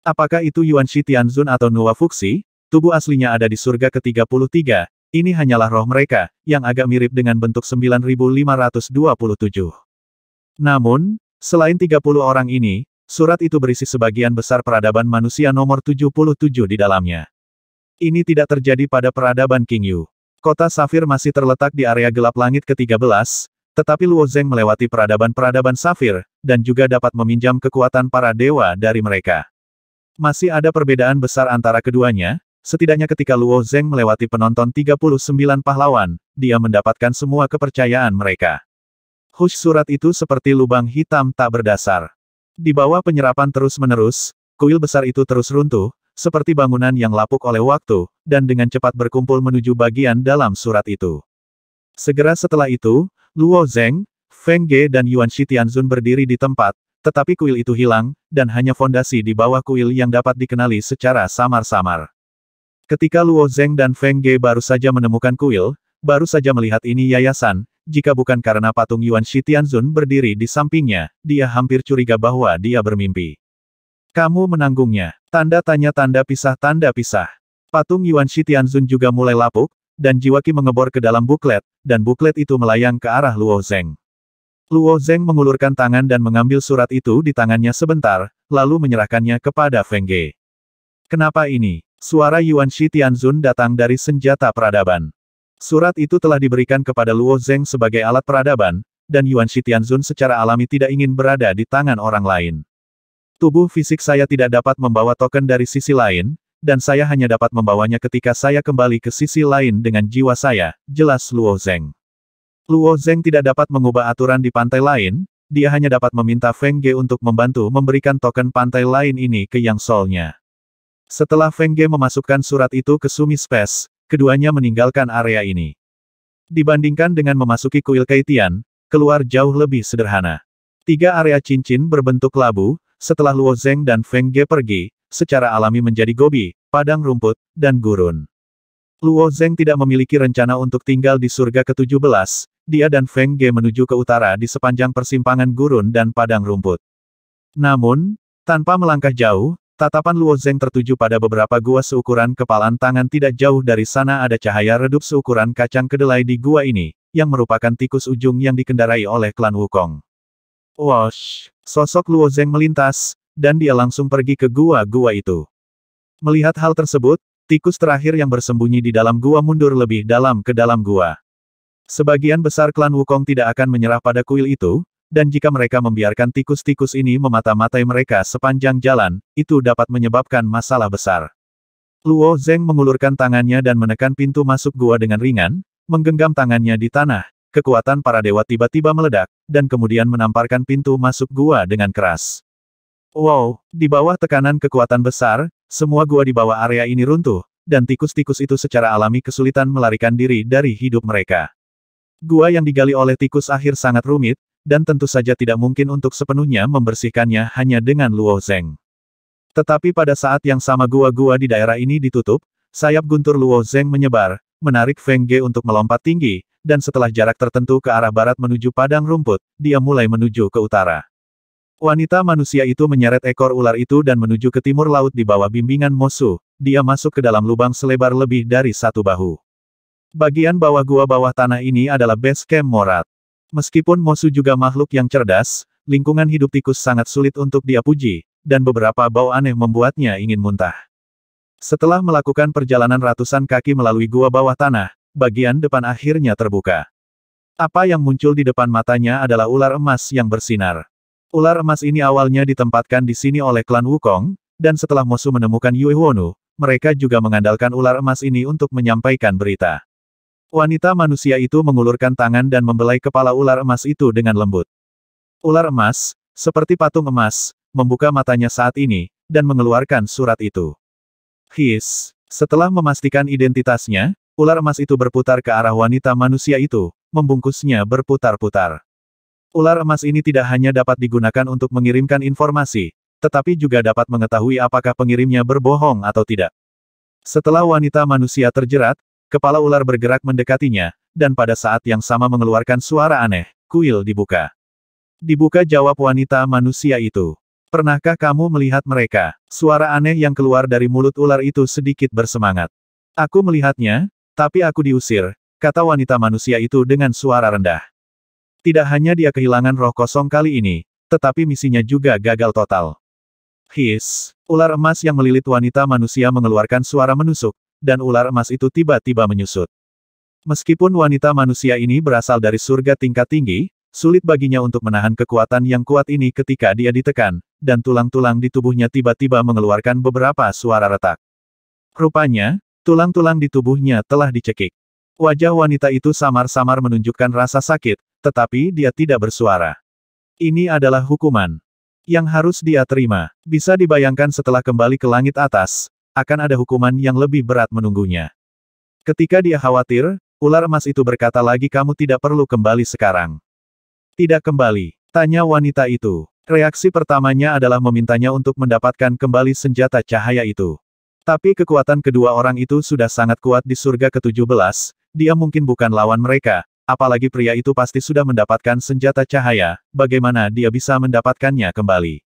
Apakah itu Yuan Shi Tianzun atau Nuwa Fuxi? Tubuh aslinya ada di surga ke-33, ini hanyalah roh mereka, yang agak mirip dengan bentuk 9527. Namun, selain 30 orang ini, surat itu berisi sebagian besar peradaban manusia nomor 77 di dalamnya. Ini tidak terjadi pada peradaban King Yu. Kota Safir masih terletak di area gelap langit ke-13, tetapi Luo Zeng melewati peradaban-peradaban Safir, dan juga dapat meminjam kekuatan para dewa dari mereka. Masih ada perbedaan besar antara keduanya. Setidaknya ketika Luo Zeng melewati penonton 39 pahlawan, dia mendapatkan semua kepercayaan mereka. Hush, surat itu seperti lubang hitam tak berdasar. Di bawah penyerapan terus-menerus, kuil besar itu terus runtuh, seperti bangunan yang lapuk oleh waktu, dan dengan cepat berkumpul menuju bagian dalam surat itu. Segera setelah itu, Luo Zeng, Feng Ge dan Yuan Shitianzun berdiri di tempat, tetapi kuil itu hilang, dan hanya fondasi di bawah kuil yang dapat dikenali secara samar-samar. Ketika Luo Zeng dan Feng Ge baru saja menemukan kuil, baru saja melihat ini yayasan, jika bukan karena patung Yuan Shitianzun berdiri di sampingnya, dia hampir curiga bahwa dia bermimpi. Kamu menanggungnya. Tanda tanya tanda pisah tanda pisah. Patung Yuan Shitianzun juga mulai lapuk, dan Jiwa Qi mengebor ke dalam buklet, dan buklet itu melayang ke arah Luo Zeng. Luo Zeng mengulurkan tangan dan mengambil surat itu di tangannya sebentar, lalu menyerahkannya kepada Feng Ge. Kenapa ini? Suara Yuan Shitianzun datang dari senjata peradaban. Surat itu telah diberikan kepada Luo Zeng sebagai alat peradaban, dan Yuan Shitianzun secara alami tidak ingin berada di tangan orang lain. Tubuh fisik saya tidak dapat membawa token dari sisi lain, dan saya hanya dapat membawanya ketika saya kembali ke sisi lain dengan jiwa saya, jelas Luo Zeng. Luo Zeng tidak dapat mengubah aturan di pantai lain, dia hanya dapat meminta Feng Ge untuk membantu memberikan token pantai lain ini ke Yang Soul-nya. Setelah Feng Ge memasukkan surat itu ke Sumi Space, keduanya meninggalkan area ini. Dibandingkan dengan memasuki kuil Keitian, keluar jauh lebih sederhana. 3 area cincin berbentuk labu, setelah Luo Zeng dan Feng Ge pergi, secara alami menjadi gobi, padang rumput, dan gurun. Luo Zeng tidak memiliki rencana untuk tinggal di surga ke-17, dia dan Feng Ge menuju ke utara di sepanjang persimpangan gurun dan padang rumput. Namun, tanpa melangkah jauh, tatapan Luo Zeng tertuju pada beberapa gua seukuran kepalan tangan tidak jauh dari sana ada cahaya redup seukuran kacang kedelai di gua ini, yang merupakan tikus ujung yang dikendarai oleh klan Wukong. Wosh! Sosok Luo Zeng melintas, dan dia langsung pergi ke gua-gua itu. Melihat hal tersebut, tikus terakhir yang bersembunyi di dalam gua mundur lebih dalam ke dalam gua. Sebagian besar klan Wukong tidak akan menyerah pada kuil itu, dan jika mereka membiarkan tikus-tikus ini memata-matai mereka sepanjang jalan, itu dapat menyebabkan masalah besar. Luo Zeng mengulurkan tangannya dan menekan pintu masuk gua dengan ringan, menggenggam tangannya di tanah, kekuatan para dewa tiba-tiba meledak, dan kemudian menamparkan pintu masuk gua dengan keras. Wow, di bawah tekanan kekuatan besar, semua gua di bawah area ini runtuh, dan tikus-tikus itu secara alami kesulitan melarikan diri dari hidup mereka. Gua yang digali oleh tikus akhir sangat rumit, dan tentu saja tidak mungkin untuk sepenuhnya membersihkannya hanya dengan Luo Zeng. Tetapi pada saat yang sama gua-gua di daerah ini ditutup, sayap guntur Luo Zeng menyebar, menarik Feng Ge untuk melompat tinggi, dan setelah jarak tertentu ke arah barat menuju padang rumput, dia mulai menuju ke utara. Wanita manusia itu menyeret ekor ular itu dan menuju ke timur laut di bawah bimbingan Mosu, dia masuk ke dalam lubang selebar lebih dari 1 bahu. Bagian bawah gua bawah tanah ini adalah base camp Morat. Meskipun Mosu juga makhluk yang cerdas, lingkungan hidup tikus sangat sulit untuk dia puji, dan beberapa bau aneh membuatnya ingin muntah. Setelah melakukan perjalanan ratusan kaki melalui gua bawah tanah, bagian depan akhirnya terbuka. Apa yang muncul di depan matanya adalah ular emas yang bersinar. Ular emas ini awalnya ditempatkan di sini oleh klan Wukong, dan setelah Mosu menemukan Yue Wonu, mereka juga mengandalkan ular emas ini untuk menyampaikan berita. Wanita manusia itu mengulurkan tangan dan membelai kepala ular emas itu dengan lembut. Ular emas, seperti patung emas, membuka matanya saat ini, dan mengeluarkan surat itu. His! Setelah memastikan identitasnya, ular emas itu berputar ke arah wanita manusia itu, membungkusnya berputar-putar. Ular emas ini tidak hanya dapat digunakan untuk mengirimkan informasi, tetapi juga dapat mengetahui apakah pengirimnya berbohong atau tidak. Setelah wanita manusia terjerat, kepala ular bergerak mendekatinya, dan pada saat yang sama mengeluarkan suara aneh, kuil dibuka. Dibuka jawab wanita manusia itu. Pernahkah kamu melihat mereka? Suara aneh yang keluar dari mulut ular itu sedikit bersemangat. Aku melihatnya, tapi aku diusir, kata wanita manusia itu dengan suara rendah. Tidak hanya dia kehilangan roh kosong kali ini, tetapi misinya juga gagal total. His! Ular emas yang melilit wanita manusia mengeluarkan suara menusuk, dan ular emas itu tiba-tiba menyusut. Meskipun wanita manusia ini berasal dari surga tingkat tinggi, sulit baginya untuk menahan kekuatan yang kuat ini ketika dia ditekan, dan tulang-tulang di tubuhnya tiba-tiba mengeluarkan beberapa suara retak. Rupanya, tulang-tulang di tubuhnya telah dicekik. Wajah wanita itu samar-samar menunjukkan rasa sakit, tetapi dia tidak bersuara. Ini adalah hukuman yang harus dia terima. Bisa dibayangkan setelah kembali ke langit atas, akan ada hukuman yang lebih berat menunggunya. Ketika dia khawatir, ular emas itu berkata lagi, kamu tidak perlu kembali sekarang. Tidak kembali, tanya wanita itu. Reaksi pertamanya adalah memintanya untuk mendapatkan kembali senjata cahaya itu. Tapi kekuatan kedua orang itu sudah sangat kuat di surga ke-17, dia mungkin bukan lawan mereka, apalagi pria itu pasti sudah mendapatkan senjata cahaya, bagaimana dia bisa mendapatkannya kembali.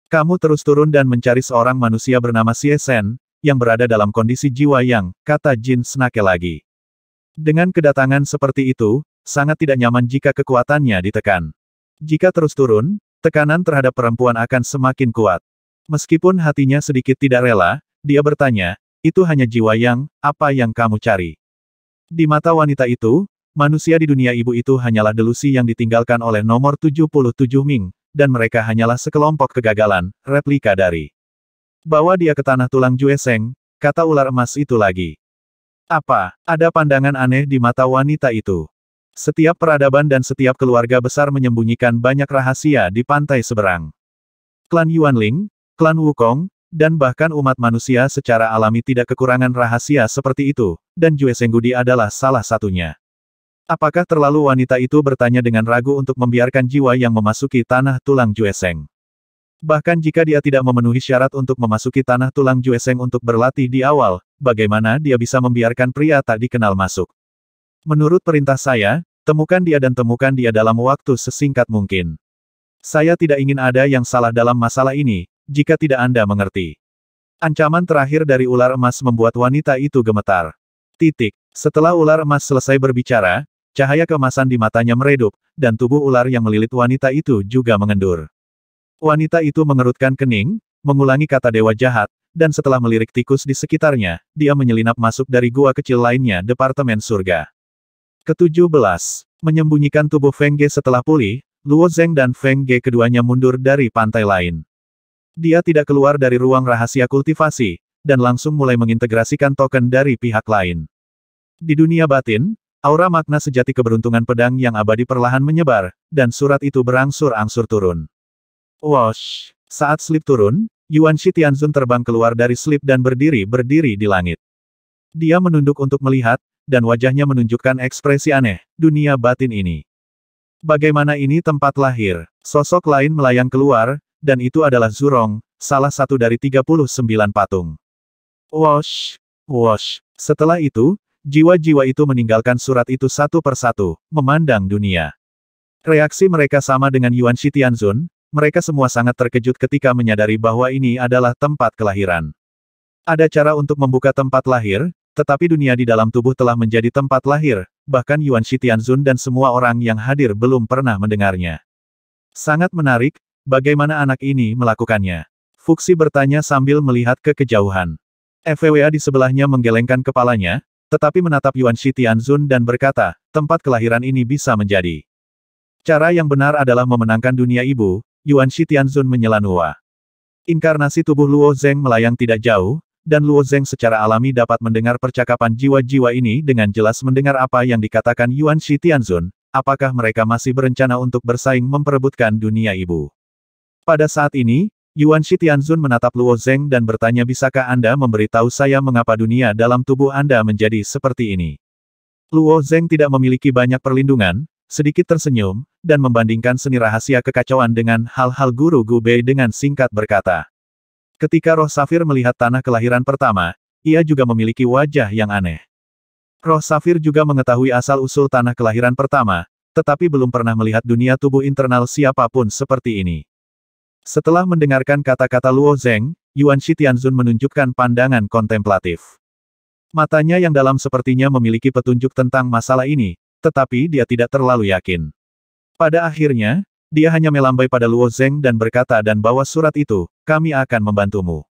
Kamu terus turun dan mencari seorang manusia bernama Xie Shen, yang berada dalam kondisi jiwa yang, kata Jin Snake lagi. Dengan kedatangan seperti itu, sangat tidak nyaman jika kekuatannya ditekan. Jika terus turun, tekanan terhadap perempuan akan semakin kuat. Meskipun hatinya sedikit tidak rela, dia bertanya, itu hanya jiwa yang, apa yang kamu cari? Di mata wanita itu, manusia di dunia ibu itu hanyalah delusi yang ditinggalkan oleh nomor 77 Ming, dan mereka hanyalah sekelompok kegagalan, replika dari. Bawa dia ke tanah tulang Jueseng, kata ular emas itu lagi. Apa? Ada pandangan aneh di mata wanita itu. Setiap peradaban dan setiap keluarga besar menyembunyikan banyak rahasia di pantai seberang. Klan Yuanling, klan Wukong, dan bahkan umat manusia secara alami tidak kekurangan rahasia seperti itu, dan Juesenggudi adalah salah satunya. Apakah terlalu wanita itu bertanya dengan ragu untuk membiarkan jiwa yang memasuki tanah tulang Jueseng? Bahkan jika dia tidak memenuhi syarat untuk memasuki tanah tulang Jueseng untuk berlatih di awal, bagaimana dia bisa membiarkan pria tak dikenal masuk? Menurut perintah saya, temukan dia dan temukan dia dalam waktu sesingkat mungkin. Saya tidak ingin ada yang salah dalam masalah ini, jika tidak Anda mengerti. Ancaman terakhir dari ular emas membuat wanita itu gemetar. Setelah ular emas selesai berbicara, cahaya keemasan di matanya meredup, dan tubuh ular yang melilit wanita itu juga mengendur. Wanita itu mengerutkan kening, mengulangi kata dewa jahat, dan setelah melirik tikus di sekitarnya, dia menyelinap masuk dari gua kecil lainnya Departemen Surga. Ke-17. Menyembunyikan tubuh Feng Ge setelah pulih, Luo Zeng dan Feng Ge keduanya mundur dari pantai lain. Dia tidak keluar dari ruang rahasia kultivasi, dan langsung mulai mengintegrasikan token dari pihak lain. Di dunia batin, aura makna sejati keberuntungan pedang yang abadi perlahan menyebar, dan surat itu berangsur-angsur turun. Wosh! Saat slip turun, Yuan Shi Tianzun terbang keluar dari slip dan berdiri di langit. Dia menunduk untuk melihat, dan wajahnya menunjukkan ekspresi aneh, dunia batin ini. Bagaimana ini tempat lahir? Sosok lain melayang keluar, dan itu adalah Zurong, salah satu dari 39 patung. Wosh! Wosh! Setelah itu, jiwa-jiwa itu meninggalkan surat itu satu persatu, memandang dunia. Reaksi mereka sama dengan Yuan Shi Tianzun, mereka semua sangat terkejut ketika menyadari bahwa ini adalah tempat kelahiran. Ada cara untuk membuka tempat lahir, tetapi dunia di dalam tubuh telah menjadi tempat lahir, bahkan Yuan Shi Tianzun dan semua orang yang hadir belum pernah mendengarnya. Sangat menarik, bagaimana anak ini melakukannya? Fuxi bertanya sambil melihat ke kejauhan. FWA di sebelahnya menggelengkan kepalanya, tetapi menatap Yuan Shi Tianzun dan berkata, tempat kelahiran ini bisa menjadi. Cara yang benar adalah memenangkan dunia ibu, Yuan Shi Tianzun menyela Nuwa. Inkarnasi tubuh Luo Zeng melayang tidak jauh, dan Luo Zeng secara alami dapat mendengar percakapan jiwa-jiwa ini dengan jelas mendengar apa yang dikatakan Yuan Shi Tianzun, apakah mereka masih berencana untuk bersaing memperebutkan dunia ibu. Pada saat ini, Yuan Shi Tianzun menatap Luo Zeng dan bertanya, bisakah Anda memberitahu saya mengapa dunia dalam tubuh Anda menjadi seperti ini? Luo Zeng tidak memiliki banyak perlindungan, sedikit tersenyum, dan membandingkan seni rahasia kekacauan dengan hal-hal guru Gu Bei dengan singkat berkata. Ketika Roh Safir melihat tanah kelahiran pertama, ia juga memiliki wajah yang aneh. Roh Safir juga mengetahui asal-usul tanah kelahiran pertama, tetapi belum pernah melihat dunia tubuh internal siapapun seperti ini. Setelah mendengarkan kata-kata Luo Zeng, Yuan Shi Tianzun menunjukkan pandangan kontemplatif. Matanya yang dalam sepertinya memiliki petunjuk tentang masalah ini, tetapi dia tidak terlalu yakin. Pada akhirnya, dia hanya melambai pada Luo Zeng dan berkata, dan bawa surat itu, kami akan membantumu.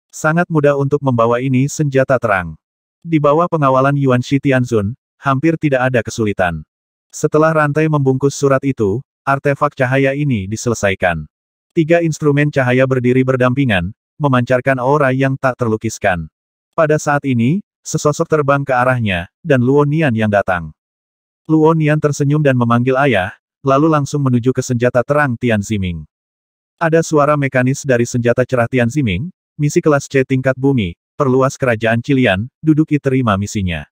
Sangat mudah untuk membawa ini senjata terang. Di bawah pengawalan Yuan Shi Tianzun, hampir tidak ada kesulitan. Setelah rantai membungkus surat itu, artefak cahaya ini diselesaikan. 3 instrumen cahaya berdiri berdampingan, memancarkan aura yang tak terlukiskan. Pada saat ini, sesosok terbang ke arahnya, dan Luo Nian yang datang. Luo Nian tersenyum dan memanggil ayah, lalu langsung menuju ke senjata terang Tian Ziming. Ada suara mekanis dari senjata cerah Tian Ziming, misi kelas C tingkat bumi, perluas kerajaan Qilian, duduki terima misinya.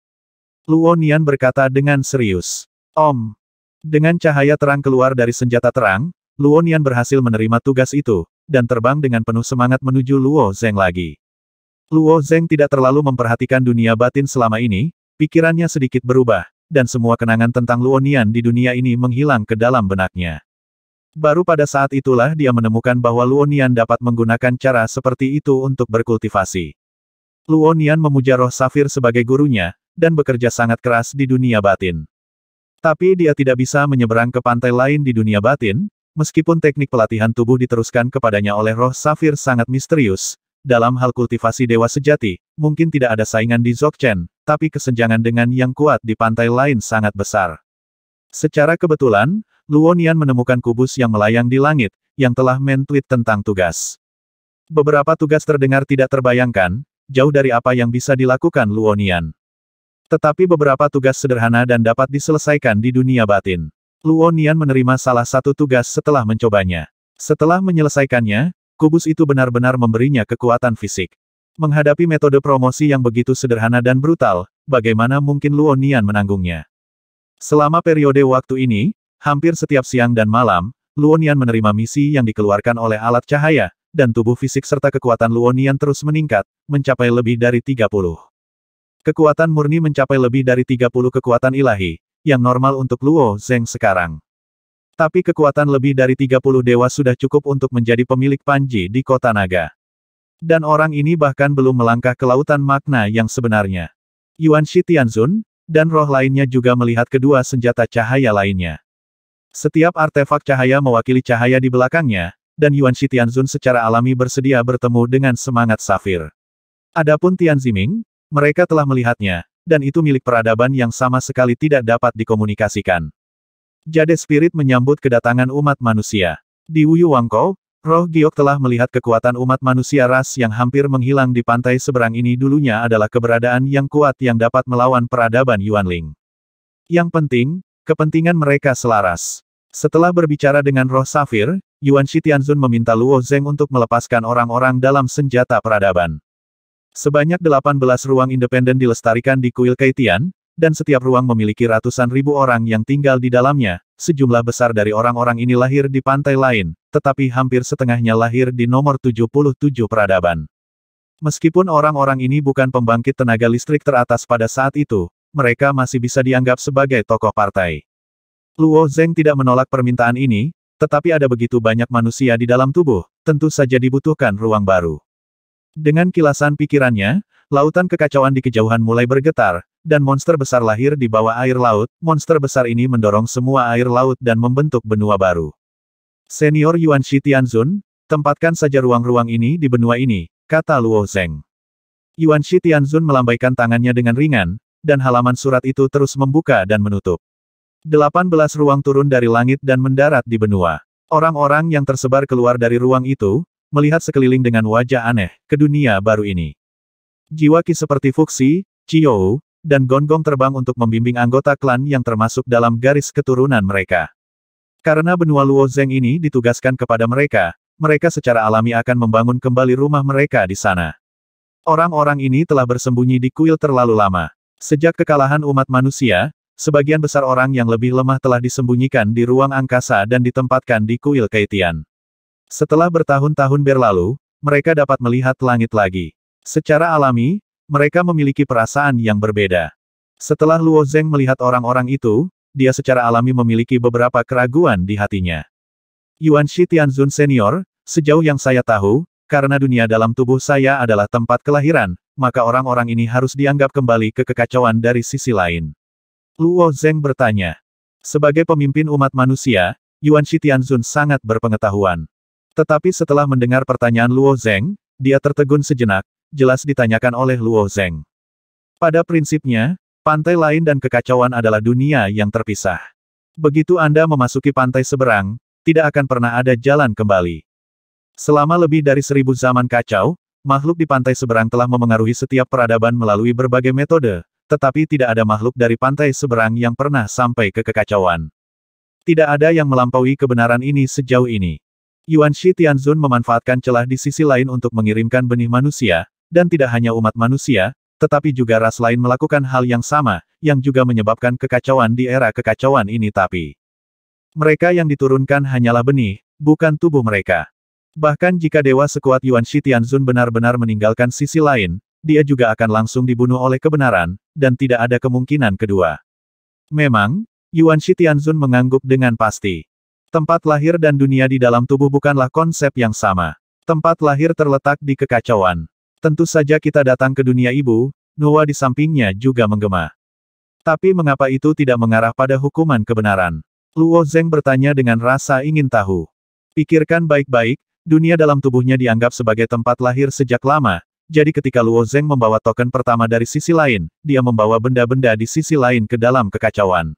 Luo Nian berkata dengan serius. Om. Dengan cahaya terang keluar dari senjata terang, Luo Nian berhasil menerima tugas itu, dan terbang dengan penuh semangat menuju Luo Zeng lagi. Luo Zeng tidak terlalu memperhatikan dunia batin selama ini, pikirannya sedikit berubah, dan semua kenangan tentang Luo Nian di dunia ini menghilang ke dalam benaknya. Baru pada saat itulah dia menemukan bahwa Luo Nian dapat menggunakan cara seperti itu untuk berkultivasi. Luo Nian memuja roh safir sebagai gurunya, dan bekerja sangat keras di dunia batin. Tapi dia tidak bisa menyeberang ke pantai lain di dunia batin, meskipun teknik pelatihan tubuh diteruskan kepadanya oleh roh safir sangat misterius. Dalam hal kultivasi dewa sejati, mungkin tidak ada saingan di Dzogchen, tapi kesenjangan dengan yang kuat di pantai lain sangat besar. Secara kebetulan, Luo Nian menemukan kubus yang melayang di langit, yang telah men-tweet tentang tugas. Beberapa tugas terdengar tidak terbayangkan, jauh dari apa yang bisa dilakukan Luo Nian. Tetapi beberapa tugas sederhana dan dapat diselesaikan di dunia batin. Luo Nian menerima salah satu tugas setelah mencobanya. Setelah menyelesaikannya, kubus itu benar-benar memberinya kekuatan fisik. Menghadapi metode promosi yang begitu sederhana dan brutal, bagaimana mungkin Luo Nian menanggungnya? Selama periode waktu ini, hampir setiap siang dan malam, Luo Nian menerima misi yang dikeluarkan oleh alat cahaya, dan tubuh fisik serta kekuatan Luo Nian terus meningkat, mencapai lebih dari 30. Kekuatan murni mencapai lebih dari 30 kekuatan ilahi, yang normal untuk Luo Zeng sekarang. Tapi kekuatan lebih dari 30 dewa sudah cukup untuk menjadi pemilik Panji di Kota Naga. Dan orang ini bahkan belum melangkah ke lautan makna yang sebenarnya. Yuanshi Tianzun, dan roh lainnya juga melihat kedua senjata cahaya lainnya. Setiap artefak cahaya mewakili cahaya di belakangnya, dan Yuanshi Tianzun secara alami bersedia bertemu dengan semangat safir. Adapun Tianziming, mereka telah melihatnya, dan itu milik peradaban yang sama sekali tidak dapat dikomunikasikan. Jade Spirit menyambut kedatangan umat manusia. Di Wuyu Wangkou, roh giok telah melihat kekuatan umat manusia ras yang hampir menghilang di pantai seberang ini dulunya adalah keberadaan yang kuat yang dapat melawan peradaban Yuanling. Yang penting, kepentingan mereka selaras. Setelah berbicara dengan roh safir, Yuanshi Tianzun meminta Luo Zeng untuk melepaskan orang-orang dalam senjata peradaban. Sebanyak 18 ruang independen dilestarikan di kuil Keitian, dan setiap ruang memiliki ratusan ribu orang yang tinggal di dalamnya. Sejumlah besar dari orang-orang ini lahir di pantai lain, tetapi hampir setengahnya lahir di nomor 77 peradaban. Meskipun orang-orang ini bukan pembangkit tenaga listrik teratas pada saat itu, mereka masih bisa dianggap sebagai tokoh partai. Luo Zeng tidak menolak permintaan ini, tetapi ada begitu banyak manusia di dalam tubuh, tentu saja dibutuhkan ruang baru. Dengan kilasan pikirannya, lautan kekacauan di kejauhan mulai bergetar, dan monster besar lahir di bawah air laut. Monster besar ini mendorong semua air laut dan membentuk benua baru. Senior Yuanshi Tianzun, tempatkan saja ruang-ruang ini di benua ini, kata Luo Zeng. Yuanshi Tianzun melambaikan tangannya dengan ringan, dan halaman surat itu terus membuka dan menutup. 18 ruang turun dari langit dan mendarat di benua. Orang-orang yang tersebar keluar dari ruang itu, melihat sekeliling dengan wajah aneh, ke dunia baru ini. Jiwa Qi seperti Fuxi, Qiou, dan Gonggong terbang untuk membimbing anggota klan yang termasuk dalam garis keturunan mereka. Karena benua Luo Zeng ini ditugaskan kepada mereka, mereka secara alami akan membangun kembali rumah mereka di sana. Orang-orang ini telah bersembunyi di kuil terlalu lama. Sejak kekalahan umat manusia, sebagian besar orang yang lebih lemah telah disembunyikan di ruang angkasa dan ditempatkan di kuil Keitian. Setelah bertahun-tahun berlalu, mereka dapat melihat langit lagi. Secara alami, mereka memiliki perasaan yang berbeda. Setelah Luo Zeng melihat orang-orang itu, dia secara alami memiliki beberapa keraguan di hatinya. Yuanshi Tianzun Senior, sejauh yang saya tahu, karena dunia dalam tubuh saya adalah tempat kelahiran, maka orang-orang ini harus dianggap kembali ke kekacauan dari sisi lain. Luo Zeng bertanya. Sebagai pemimpin umat manusia, Yuanshi Tianzun sangat berpengetahuan. Tetapi setelah mendengar pertanyaan Luo Zeng, dia tertegun sejenak, jelas ditanyakan oleh Luo Zeng. Pada prinsipnya, pantai lain dan kekacauan adalah dunia yang terpisah. Begitu Anda memasuki pantai seberang, tidak akan pernah ada jalan kembali. Selama lebih dari 1000 zaman kacau, makhluk di pantai seberang telah memengaruhi setiap peradaban melalui berbagai metode, tetapi tidak ada makhluk dari pantai seberang yang pernah sampai ke kekacauan. Tidak ada yang melampaui kebenaran ini sejauh ini. Yuanshi Tianzun memanfaatkan celah di sisi lain untuk mengirimkan benih manusia, dan tidak hanya umat manusia, tetapi juga ras lain melakukan hal yang sama, yang juga menyebabkan kekacauan di era kekacauan ini tapi mereka yang diturunkan hanyalah benih, bukan tubuh mereka. Bahkan jika dewa sekuat Yuan Shi Tianzun benar-benar meninggalkan sisi lain, dia juga akan langsung dibunuh oleh kebenaran, dan tidak ada kemungkinan kedua. Memang, Yuan Shi Tianzun mengangguk dengan pasti. Tempat lahir dan dunia di dalam tubuh bukanlah konsep yang sama. Tempat lahir terletak di kekacauan. Tentu saja kita datang ke dunia ibu, Nuwa di sampingnya juga menggema. Tapi mengapa itu tidak mengarah pada hukuman kebenaran? Luo Zeng bertanya dengan rasa ingin tahu. Pikirkan baik-baik, dunia dalam tubuhnya dianggap sebagai tempat lahir sejak lama, jadi ketika Luo Zeng membawa token pertama dari sisi lain, dia membawa benda-benda di sisi lain ke dalam kekacauan.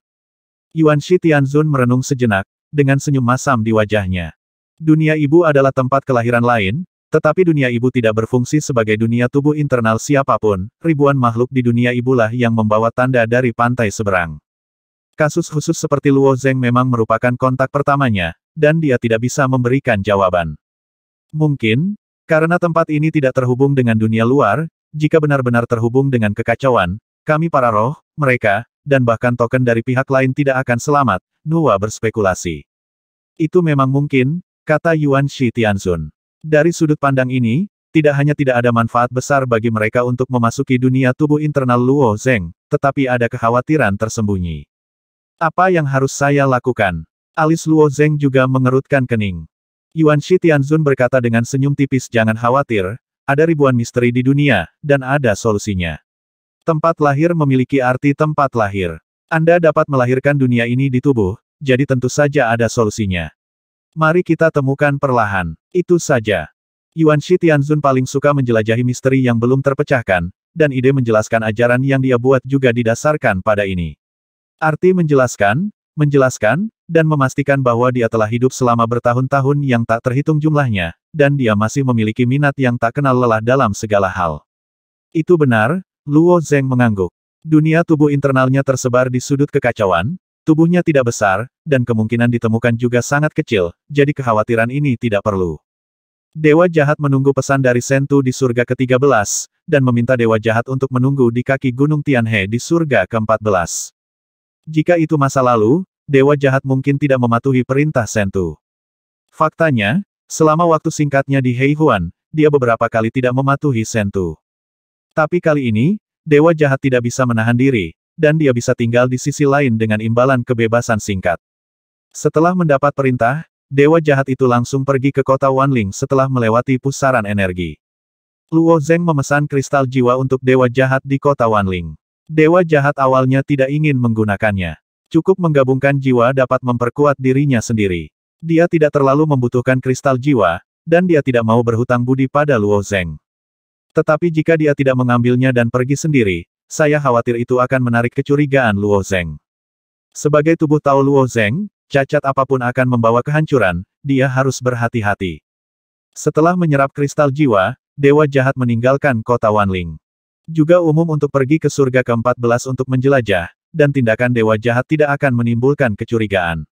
Yuan Shi Tianzun merenung sejenak, dengan senyum masam di wajahnya. Dunia ibu adalah tempat kelahiran lain, tetapi dunia ibu tidak berfungsi sebagai dunia tubuh internal siapapun, ribuan makhluk di dunia ibulah yang membawa tanda dari pantai seberang. Kasus khusus seperti Luo Zeng memang merupakan kontak pertamanya, dan dia tidak bisa memberikan jawaban. Mungkin, karena tempat ini tidak terhubung dengan dunia luar, jika benar-benar terhubung dengan kekacauan, kami para roh, mereka, dan bahkan token dari pihak lain tidak akan selamat, Nuwa berspekulasi. Itu memang mungkin, kata Yuan Shi Tianzun. Dari sudut pandang ini, tidak hanya tidak ada manfaat besar bagi mereka untuk memasuki dunia tubuh internal Luo Zeng, tetapi ada kekhawatiran tersembunyi. Apa yang harus saya lakukan? Alis Luo Zeng juga mengerutkan kening. Yuan Shi Tianzun berkata dengan senyum tipis, jangan khawatir, ada ribuan misteri di dunia, dan ada solusinya. Tempat lahir memiliki arti tempat lahir. Anda dapat melahirkan dunia ini di tubuh, jadi tentu saja ada solusinya. Mari kita temukan perlahan. Itu saja. Yuan Shi Tianzun paling suka menjelajahi misteri yang belum terpecahkan, dan ide menjelaskan ajaran yang dia buat juga didasarkan pada ini. Arti menjelaskan, dan memastikan bahwa dia telah hidup selama bertahun-tahun yang tak terhitung jumlahnya, dan dia masih memiliki minat yang tak kenal lelah dalam segala hal. Itu benar, Luo Zeng mengangguk. Dunia tubuh internalnya tersebar di sudut kekacauan, tubuhnya tidak besar, dan kemungkinan ditemukan juga sangat kecil, jadi kekhawatiran ini tidak perlu. Dewa jahat menunggu pesan dari Sentu di surga ke-13, dan meminta dewa jahat untuk menunggu di kaki Gunung Tianhe di surga ke-14. Jika itu masa lalu, dewa jahat mungkin tidak mematuhi perintah Sentu. Faktanya, selama waktu singkatnya di Heihuan, dia beberapa kali tidak mematuhi Sentu. Tapi kali ini, dewa jahat tidak bisa menahan diri, dan dia bisa tinggal di sisi lain dengan imbalan kebebasan singkat. Setelah mendapat perintah, dewa jahat itu langsung pergi ke kota Wanling setelah melewati pusaran energi. Luo Zeng memesan kristal jiwa untuk dewa jahat di kota Wanling. Dewa jahat awalnya tidak ingin menggunakannya. Cukup menggabungkan jiwa dapat memperkuat dirinya sendiri. Dia tidak terlalu membutuhkan kristal jiwa, dan dia tidak mau berhutang budi pada Luo Zeng. Tetapi jika dia tidak mengambilnya dan pergi sendiri, saya khawatir itu akan menarik kecurigaan Luo Zeng. Sebagai tubuh Tao Luo Zeng, cacat apapun akan membawa kehancuran, dia harus berhati-hati. Setelah menyerap kristal jiwa, dewa jahat meninggalkan kota Wanling. Juga umum untuk pergi ke surga ke-14 untuk menjelajah, dan tindakan dewa jahat tidak akan menimbulkan kecurigaan.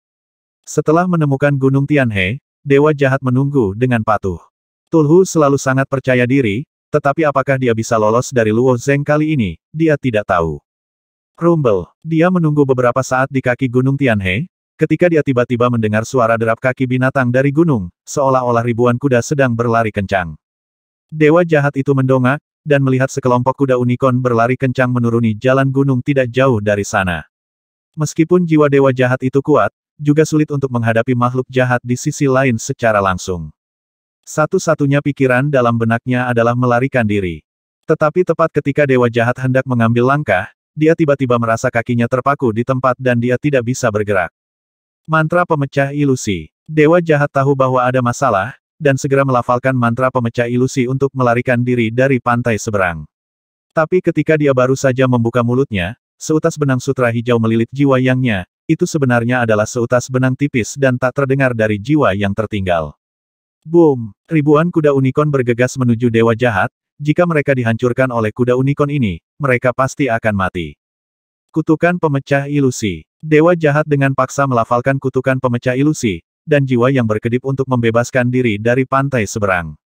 Setelah menemukan Gunung Tianhe, dewa jahat menunggu dengan patuh. Tulhu selalu sangat percaya diri, tetapi apakah dia bisa lolos dari Luo Zeng kali ini, dia tidak tahu. Rumble. Dia menunggu beberapa saat di kaki Gunung Tianhe, ketika dia tiba-tiba mendengar suara derap kaki binatang dari gunung, seolah-olah ribuan kuda sedang berlari kencang. Dewa jahat itu mendongak, dan melihat sekelompok kuda unicorn berlari kencang menuruni jalan gunung tidak jauh dari sana. Meskipun jiwa dewa jahat itu kuat, juga sulit untuk menghadapi makhluk jahat di sisi lain secara langsung. Satu-satunya pikiran dalam benaknya adalah melarikan diri. Tetapi tepat ketika dewa jahat hendak mengambil langkah, dia tiba-tiba merasa kakinya terpaku di tempat dan dia tidak bisa bergerak. Mantra pemecah ilusi. Dewa jahat tahu bahwa ada masalah, dan segera melafalkan mantra pemecah ilusi untuk melarikan diri dari pantai seberang. Tapi ketika dia baru saja membuka mulutnya, seutas benang sutra hijau melilit jiwa yangnya, itu sebenarnya adalah seutas benang tipis dan tak terdengar dari jiwa yang tertinggal. Boom! Ribuan kuda unicorn bergegas menuju dewa jahat, jika mereka dihancurkan oleh kuda unicorn ini, mereka pasti akan mati. Kutukan pemecah ilusi. Dewa jahat dengan paksa melafalkan kutukan pemecah ilusi, dan jiwa yang berkedip untuk membebaskan diri dari pantai seberang.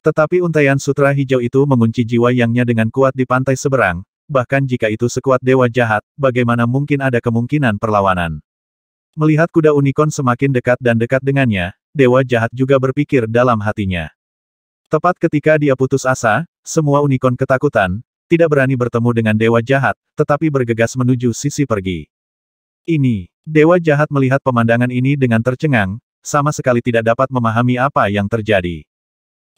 Tetapi untaian sutra hijau itu mengunci jiwa Yang-nya dengan kuat di pantai seberang, bahkan jika itu sekuat dewa jahat, bagaimana mungkin ada kemungkinan perlawanan. Melihat kuda unicorn semakin dekat dan dekat dengannya, dewa jahat juga berpikir dalam hatinya. Tepat ketika dia putus asa, semua unicorn ketakutan, tidak berani bertemu dengan dewa jahat, tetapi bergegas menuju sisi pergi. Ini, dewa jahat melihat pemandangan ini dengan tercengang, sama sekali tidak dapat memahami apa yang terjadi.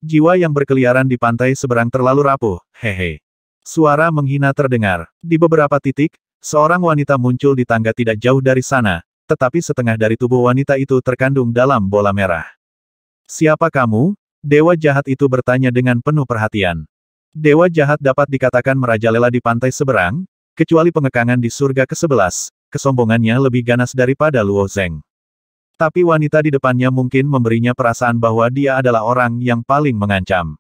Jiwa yang berkeliaran di pantai seberang terlalu rapuh, hehe. Suara menghina terdengar. Di beberapa titik, seorang wanita muncul di tangga tidak jauh dari sana, tetapi setengah dari tubuh wanita itu terkandung dalam bola merah. Siapa kamu? Dewa jahat itu bertanya dengan penuh perhatian. Dewa jahat dapat dikatakan merajalela di pantai seberang, kecuali pengekangan di surga ke-11, kesombongannya lebih ganas daripada Luo Zeng. Tapi wanita di depannya mungkin memberinya perasaan bahwa dia adalah orang yang paling mengancam.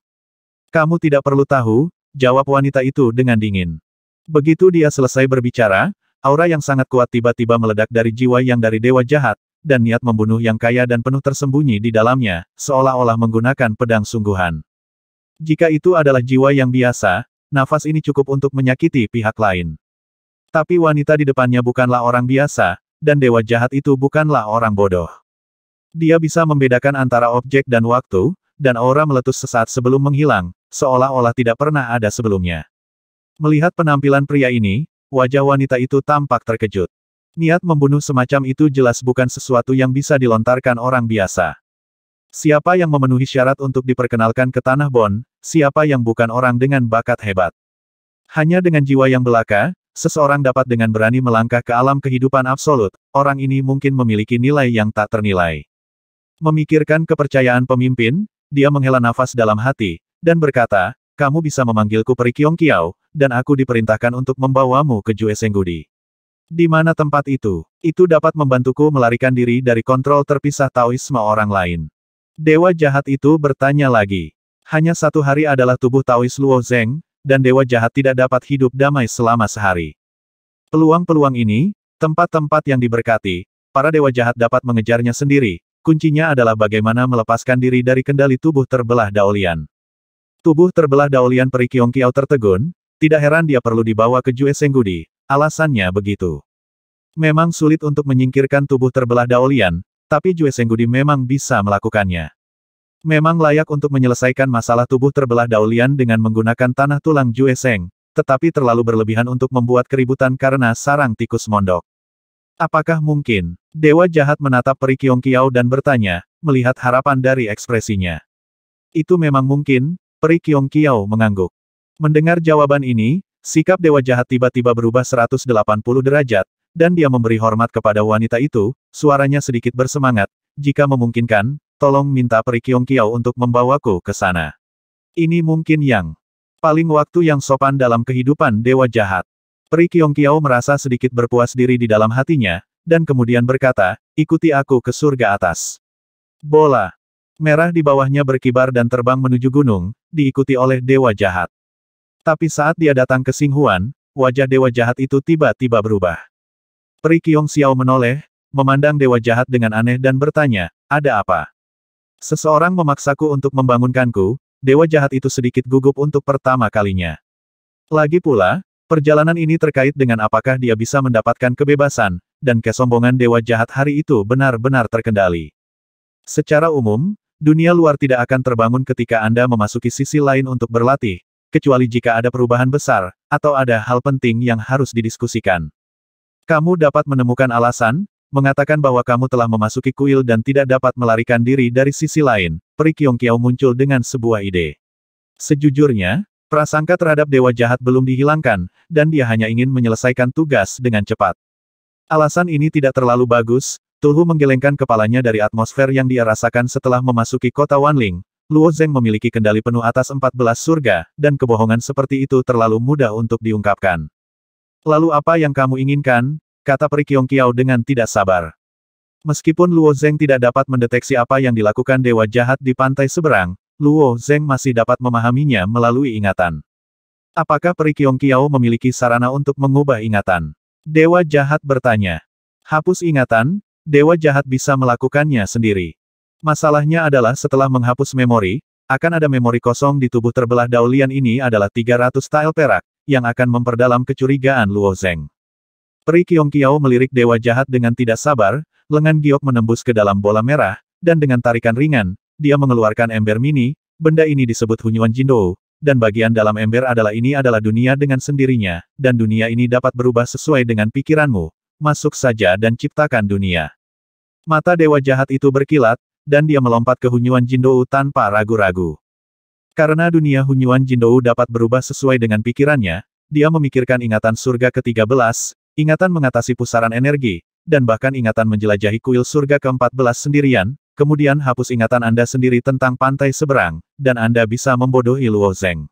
Kamu tidak perlu tahu, jawab wanita itu dengan dingin. Begitu dia selesai berbicara, aura yang sangat kuat tiba-tiba meledak dari jiwa yang dari dewa jahat, dan niat membunuh yang kaya dan penuh tersembunyi di dalamnya, seolah-olah menggunakan pedang sungguhan. Jika itu adalah jiwa yang biasa, nafas ini cukup untuk menyakiti pihak lain. Tapi wanita di depannya bukanlah orang biasa, dan dewa jahat itu bukanlah orang bodoh. Dia bisa membedakan antara objek dan waktu, dan aura meletus sesaat sebelum menghilang, seolah-olah tidak pernah ada sebelumnya. Melihat penampilan pria ini, wajah wanita itu tampak terkejut. Niat membunuh semacam itu jelas bukan sesuatu yang bisa dilontarkan orang biasa. Siapa yang memenuhi syarat untuk diperkenalkan ke Tanah Bon, siapa yang bukan orang dengan bakat hebat. Hanya dengan jiwa yang belaka, seseorang dapat dengan berani melangkah ke alam kehidupan absolut, orang ini mungkin memiliki nilai yang tak ternilai. Memikirkan kepercayaan pemimpin, dia menghela nafas dalam hati, dan berkata, kamu bisa memanggilku Peri Kiong Kiao, dan aku diperintahkan untuk membawamu ke Jue Senggudi. Di mana tempat itu? Itu dapat membantuku melarikan diri dari kontrol terpisah Taoisme orang lain. Dewa jahat itu bertanya lagi. Hanya satu hari adalah tubuh Taois Luo Zeng, dan dewa jahat tidak dapat hidup damai selama sehari. Peluang-peluang ini, tempat-tempat yang diberkati, para dewa jahat dapat mengejarnya sendiri, kuncinya adalah bagaimana melepaskan diri dari kendali tubuh terbelah Daolian. Tubuh terbelah Daolian Peri Kiong Kiao tertegun, tidak heran dia perlu dibawa ke Jue Senggudi, alasannya begitu. Memang sulit untuk menyingkirkan tubuh terbelah Daolian, tapi Jue Senggudi memang bisa melakukannya. Memang layak untuk menyelesaikan masalah tubuh terbelah Daolian dengan menggunakan tanah tulang Jue Seng, tetapi terlalu berlebihan untuk membuat keributan karena sarang tikus mondok. Apakah mungkin? Dewa jahat menatap Peri Kiong Kiao dan bertanya, melihat harapan dari ekspresinya. Itu memang mungkin, Peri Kiong Kiao mengangguk. Mendengar jawaban ini, sikap dewa jahat tiba-tiba berubah 180 derajat, dan dia memberi hormat kepada wanita itu, suaranya sedikit bersemangat, jika memungkinkan, tolong minta Peri Kiong Kiao untuk membawaku ke sana. Ini mungkin yang paling waktu yang sopan dalam kehidupan dewa jahat. Peri Kiong Kiao merasa sedikit berpuas diri di dalam hatinya, dan kemudian berkata, ikuti aku ke surga atas. Bola merah di bawahnya berkibar dan terbang menuju gunung, diikuti oleh dewa jahat. Tapi saat dia datang ke Xinghuan, wajah dewa jahat itu tiba-tiba berubah. Peri Kiong Xiao menoleh, memandang dewa jahat dengan aneh dan bertanya, ada apa? Seseorang memaksaku untuk membangunkanku, dewa jahat itu sedikit gugup untuk pertama kalinya. Lagi pula, perjalanan ini terkait dengan apakah dia bisa mendapatkan kebebasan, dan kesombongan dewa jahat hari itu benar-benar terkendali. Secara umum, dunia luar tidak akan terbangun ketika Anda memasuki sisi lain untuk berlatih, kecuali jika ada perubahan besar, atau ada hal penting yang harus didiskusikan. Kamu dapat menemukan alasan, mengatakan bahwa kamu telah memasuki kuil dan tidak dapat melarikan diri dari sisi lain. Peri Kiong Kiao muncul dengan sebuah ide. Sejujurnya, prasangka terhadap dewa jahat belum dihilangkan, dan dia hanya ingin menyelesaikan tugas dengan cepat. Alasan ini tidak terlalu bagus. Tulhu menggelengkan kepalanya dari atmosfer yang dia rasakan setelah memasuki kota Wanling. Luo Zeng memiliki kendali penuh atas 14 surga, dan kebohongan seperti itu terlalu mudah untuk diungkapkan. Lalu apa yang kamu inginkan? Kata Peri Kiong Kiao dengan tidak sabar. Meskipun Luo Zeng tidak dapat mendeteksi apa yang dilakukan dewa jahat di pantai seberang, Luo Zeng masih dapat memahaminya melalui ingatan. Apakah Peri Kiong Kiao memiliki sarana untuk mengubah ingatan? Dewa jahat bertanya. Hapus ingatan? Dewa jahat bisa melakukannya sendiri. Masalahnya adalah setelah menghapus memori, akan ada memori kosong di tubuh terbelah Daolian ini adalah 300 tael perak, yang akan memperdalam kecurigaan Luo Zeng. Peri Qiong Qiao melirik Dewa Jahat dengan tidak sabar, lengan giok menembus ke dalam bola merah, dan dengan tarikan ringan, dia mengeluarkan ember mini, benda ini disebut Hunyuan Jindou, dan bagian dalam ember adalah dunia dengan sendirinya, dan dunia ini dapat berubah sesuai dengan pikiranmu. Masuk saja dan ciptakan dunia. Mata Dewa Jahat itu berkilat, dan dia melompat ke Hunyuan Jindou tanpa ragu-ragu. Karena dunia Hunyuan Jindou dapat berubah sesuai dengan pikirannya, dia memikirkan ingatan surga ke-13, ingatan mengatasi pusaran energi, dan bahkan ingatan menjelajahi kuil surga ke-14 sendirian, kemudian hapus ingatan Anda sendiri tentang pantai seberang, dan Anda bisa membodohi Luo Zeng.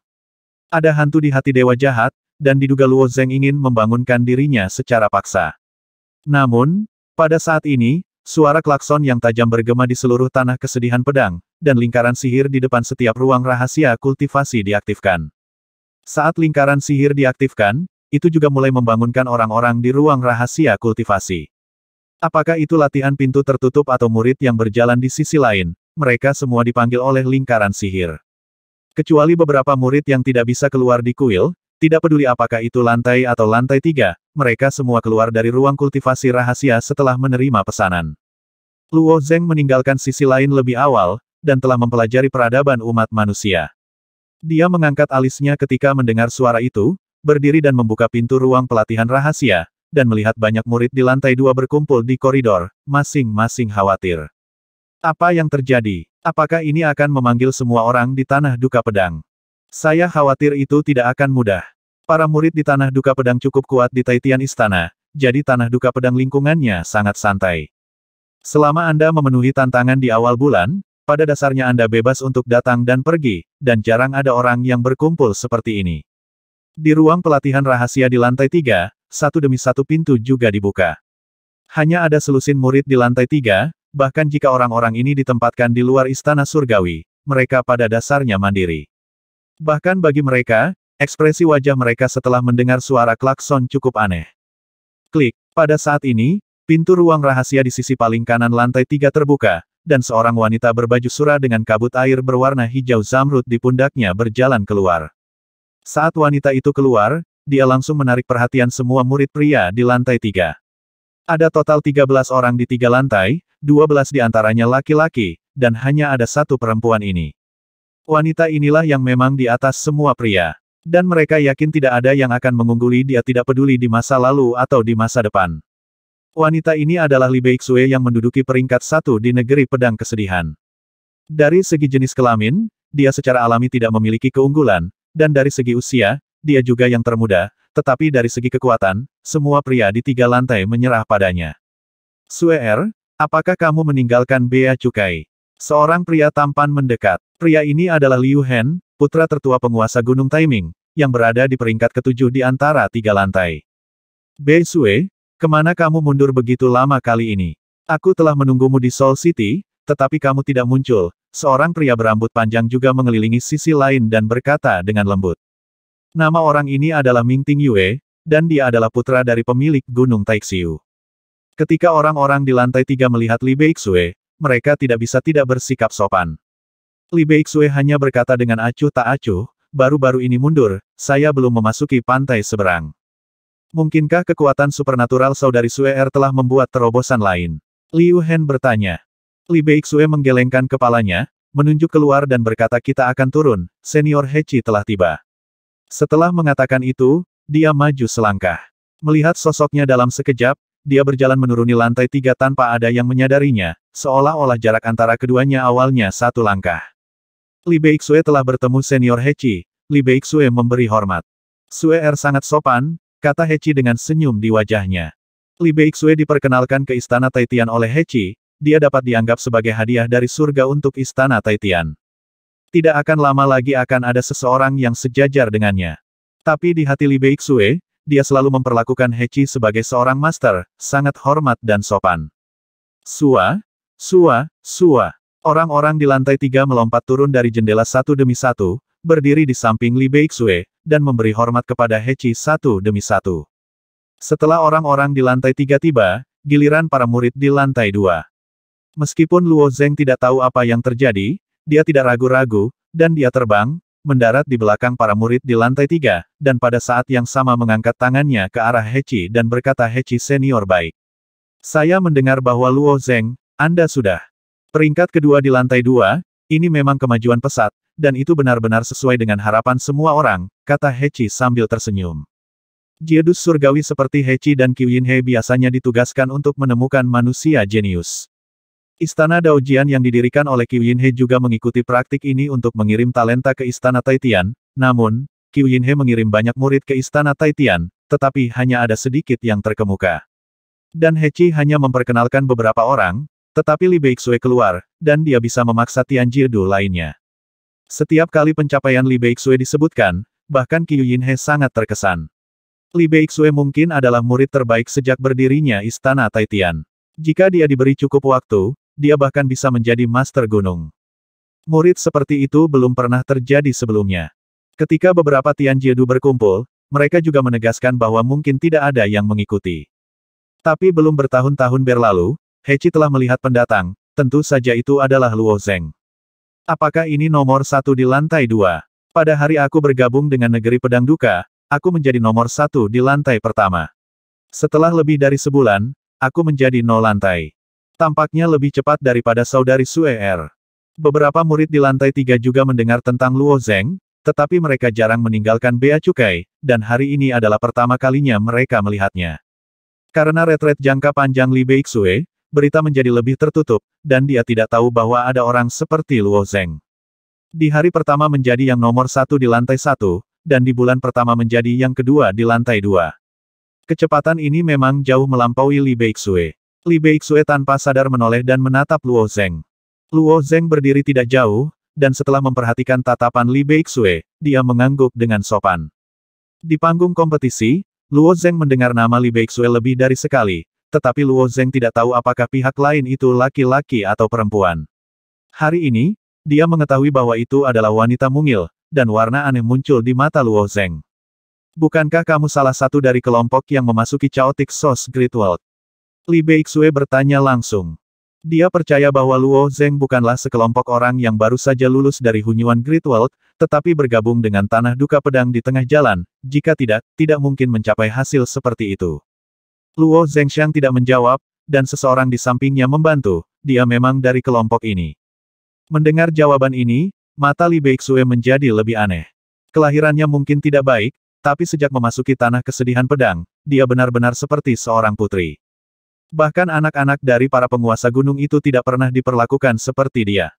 Ada hantu di hati Dewa Jahat, dan diduga Luo Zeng ingin membangunkan dirinya secara paksa. Namun, pada saat ini, suara klakson yang tajam bergema di seluruh tanah kesedihan pedang, dan lingkaran sihir di depan setiap ruang rahasia kultivasi diaktifkan. Saat lingkaran sihir diaktifkan, itu juga mulai membangunkan orang-orang di ruang rahasia kultivasi. Apakah itu latihan pintu tertutup atau murid yang berjalan di sisi lain, mereka semua dipanggil oleh lingkaran sihir. Kecuali beberapa murid yang tidak bisa keluar di kuil, tidak peduli apakah itu lantai atau lantai 3, mereka semua keluar dari ruang kultivasi rahasia setelah menerima pesanan. Luo Zeng meninggalkan sisi lain lebih awal, dan telah mempelajari peradaban umat manusia. Dia mengangkat alisnya ketika mendengar suara itu, berdiri dan membuka pintu ruang pelatihan rahasia, dan melihat banyak murid di lantai 2 berkumpul di koridor, masing-masing khawatir. Apa yang terjadi? Apakah ini akan memanggil semua orang di Tanah Duka Pedang? Saya khawatir itu tidak akan mudah. Para murid di Tanah Duka Pedang cukup kuat di Taitian Istana, jadi Tanah Duka Pedang lingkungannya sangat santai. Selama Anda memenuhi tantangan di awal bulan, pada dasarnya Anda bebas untuk datang dan pergi, dan jarang ada orang yang berkumpul seperti ini. Di ruang pelatihan rahasia di lantai 3, satu demi satu pintu juga dibuka. Hanya ada selusin murid di lantai 3, bahkan jika orang-orang ini ditempatkan di luar Istana Surgawi, mereka pada dasarnya mandiri. Bahkan bagi mereka, ekspresi wajah mereka setelah mendengar suara klakson cukup aneh. Klik. Pada saat ini, pintu ruang rahasia di sisi paling kanan lantai 3 terbuka, dan seorang wanita berbaju surah dengan kabut air berwarna hijau zamrud di pundaknya berjalan keluar. Saat wanita itu keluar, dia langsung menarik perhatian semua murid pria di lantai 3. Ada total 13 orang di 3 lantai, 12 di antaranya laki-laki, dan hanya ada satu perempuan ini. Wanita inilah yang memang di atas semua pria. Dan mereka yakin tidak ada yang akan mengungguli dia tidak peduli di masa lalu atau di masa depan. Wanita ini adalah Li Beixue yang menduduki peringkat 1 di negeri pedang kesedihan. Dari segi jenis kelamin, dia secara alami tidak memiliki keunggulan, dan dari segi usia, dia juga yang termuda, tetapi dari segi kekuatan, semua pria di 3 lantai menyerah padanya. Suer, apakah kamu meninggalkan Bea Cukai? Seorang pria tampan mendekat. Pria ini adalah Liu Hen, putra tertua penguasa Gunung Taiming, yang berada di peringkat ke-7 di antara 3 lantai. Beixue, kemana kamu mundur begitu lama kali ini? Aku telah menunggumu di Soul City, tetapi kamu tidak muncul. Seorang pria berambut panjang juga mengelilingi sisi lain dan berkata dengan lembut. Nama orang ini adalah Ming Ting Yue, dan dia adalah putra dari pemilik Gunung Taixiu. Ketika orang-orang di lantai 3 melihat Li Beixue, mereka tidak bisa tidak bersikap sopan. Li Beixue hanya berkata dengan acuh tak acuh, baru-baru ini mundur, saya belum memasuki pantai seberang. Mungkinkah kekuatan supernatural saudari Suer telah membuat terobosan lain? Liu Hen bertanya. Li Beixue menggelengkan kepalanya, menunjuk keluar dan berkata kita akan turun, Senior Hechi telah tiba. Setelah mengatakan itu, dia maju selangkah. Melihat sosoknya dalam sekejap, dia berjalan menuruni lantai 3 tanpa ada yang menyadarinya, seolah-olah jarak antara keduanya awalnya 1 langkah. Li Beixue telah bertemu Senior Hechi. Li Beixue memberi hormat. Suer sangat sopan, kata Hechi dengan senyum di wajahnya. Li Beixue diperkenalkan ke Istana Taitian oleh Hechi, dia dapat dianggap sebagai hadiah dari surga untuk Istana Taitian. Tidak akan lama lagi akan ada seseorang yang sejajar dengannya. Tapi di hati Li Beixue, dia selalu memperlakukan Hechi sebagai seorang master, sangat hormat dan sopan. Sua. Orang-orang di lantai 3 melompat turun dari jendela satu demi satu, berdiri di samping Li Beixue, dan memberi hormat kepada Hechi satu demi satu. Setelah orang-orang di lantai 3 tiba, giliran para murid di lantai 2. Meskipun Luo Zeng tidak tahu apa yang terjadi, dia tidak ragu-ragu, dan dia terbang, mendarat di belakang para murid di lantai 3, dan pada saat yang sama mengangkat tangannya ke arah Hechi dan berkata, Hechi senior baik. Saya mendengar bahwa Luo Zeng, Anda sudah peringkat kedua di lantai 2, ini memang kemajuan pesat, dan itu benar-benar sesuai dengan harapan semua orang, kata Hechi sambil tersenyum. Jenius surgawi seperti Hechi dan Qiu Yinhe biasanya ditugaskan untuk menemukan manusia jenius. Istana Daojian yang didirikan oleh Qiu Yinhe juga mengikuti praktik ini untuk mengirim talenta ke Istana Taitian, namun, Qiu Yinhe mengirim banyak murid ke Istana Taitian, tetapi hanya ada sedikit yang terkemuka. Dan Hechi hanya memperkenalkan beberapa orang, tetapi Li Beixue keluar, dan dia bisa memaksa Tian Jiedu lainnya. Setiap kali pencapaian Li Beixue disebutkan, bahkan Qiu Yinhe sangat terkesan. Li Beixue mungkin adalah murid terbaik sejak berdirinya Istana Taitian. Jika dia diberi cukup waktu, dia bahkan bisa menjadi Master Gunung. Murid seperti itu belum pernah terjadi sebelumnya. Ketika beberapa Tian Jiedu berkumpul, mereka juga menegaskan bahwa mungkin tidak ada yang mengikuti. Tapi belum bertahun-tahun berlalu, Hechi telah melihat pendatang, tentu saja itu adalah Luo Zeng. Apakah ini nomor 1 di lantai 2? Pada hari aku bergabung dengan Negeri Pedang Duka, aku menjadi nomor 1 di lantai pertama. Setelah lebih dari sebulan, aku menjadi 0 lantai. Tampaknya lebih cepat daripada saudari Sue Er. Beberapa murid di lantai 3 juga mendengar tentang Luo Zeng, tetapi mereka jarang meninggalkan bea cukai, dan hari ini adalah pertama kalinya mereka melihatnya. Karena retret jangka panjang Li Beixue, berita menjadi lebih tertutup, dan dia tidak tahu bahwa ada orang seperti Luo Zeng. Di hari pertama menjadi yang nomor 1 di lantai 1, dan di bulan pertama menjadi yang kedua di lantai 2. Kecepatan ini memang jauh melampaui Li Beixue. Li Beixue tanpa sadar menoleh dan menatap Luo Zeng. Luo Zeng berdiri tidak jauh, dan setelah memperhatikan tatapan Li Beixue, dia mengangguk dengan sopan. Di panggung kompetisi, Luo Zeng mendengar nama Li Beixue lebih dari sekali, tetapi Luo Zeng tidak tahu apakah pihak lain itu laki-laki atau perempuan. Hari ini, dia mengetahui bahwa itu adalah wanita mungil, dan warna aneh muncul di mata Luo Zeng. Bukankah kamu salah satu dari kelompok yang memasuki Chaotic Source Great World? Li Beixue bertanya langsung. Dia percaya bahwa Luo Zeng bukanlah sekelompok orang yang baru saja lulus dari Hunyuan Great World, tetapi bergabung dengan Tanah Duka Pedang di tengah jalan, jika tidak, tidak mungkin mencapai hasil seperti itu. Luo Zengxiang tidak menjawab, dan seseorang di sampingnya membantu, dia memang dari kelompok ini. Mendengar jawaban ini, mata Li Beixue menjadi lebih aneh. Kelahirannya mungkin tidak baik, tapi sejak memasuki Tanah Kesedihan Pedang, dia benar-benar seperti seorang putri. Bahkan anak-anak dari para penguasa gunung itu tidak pernah diperlakukan seperti dia.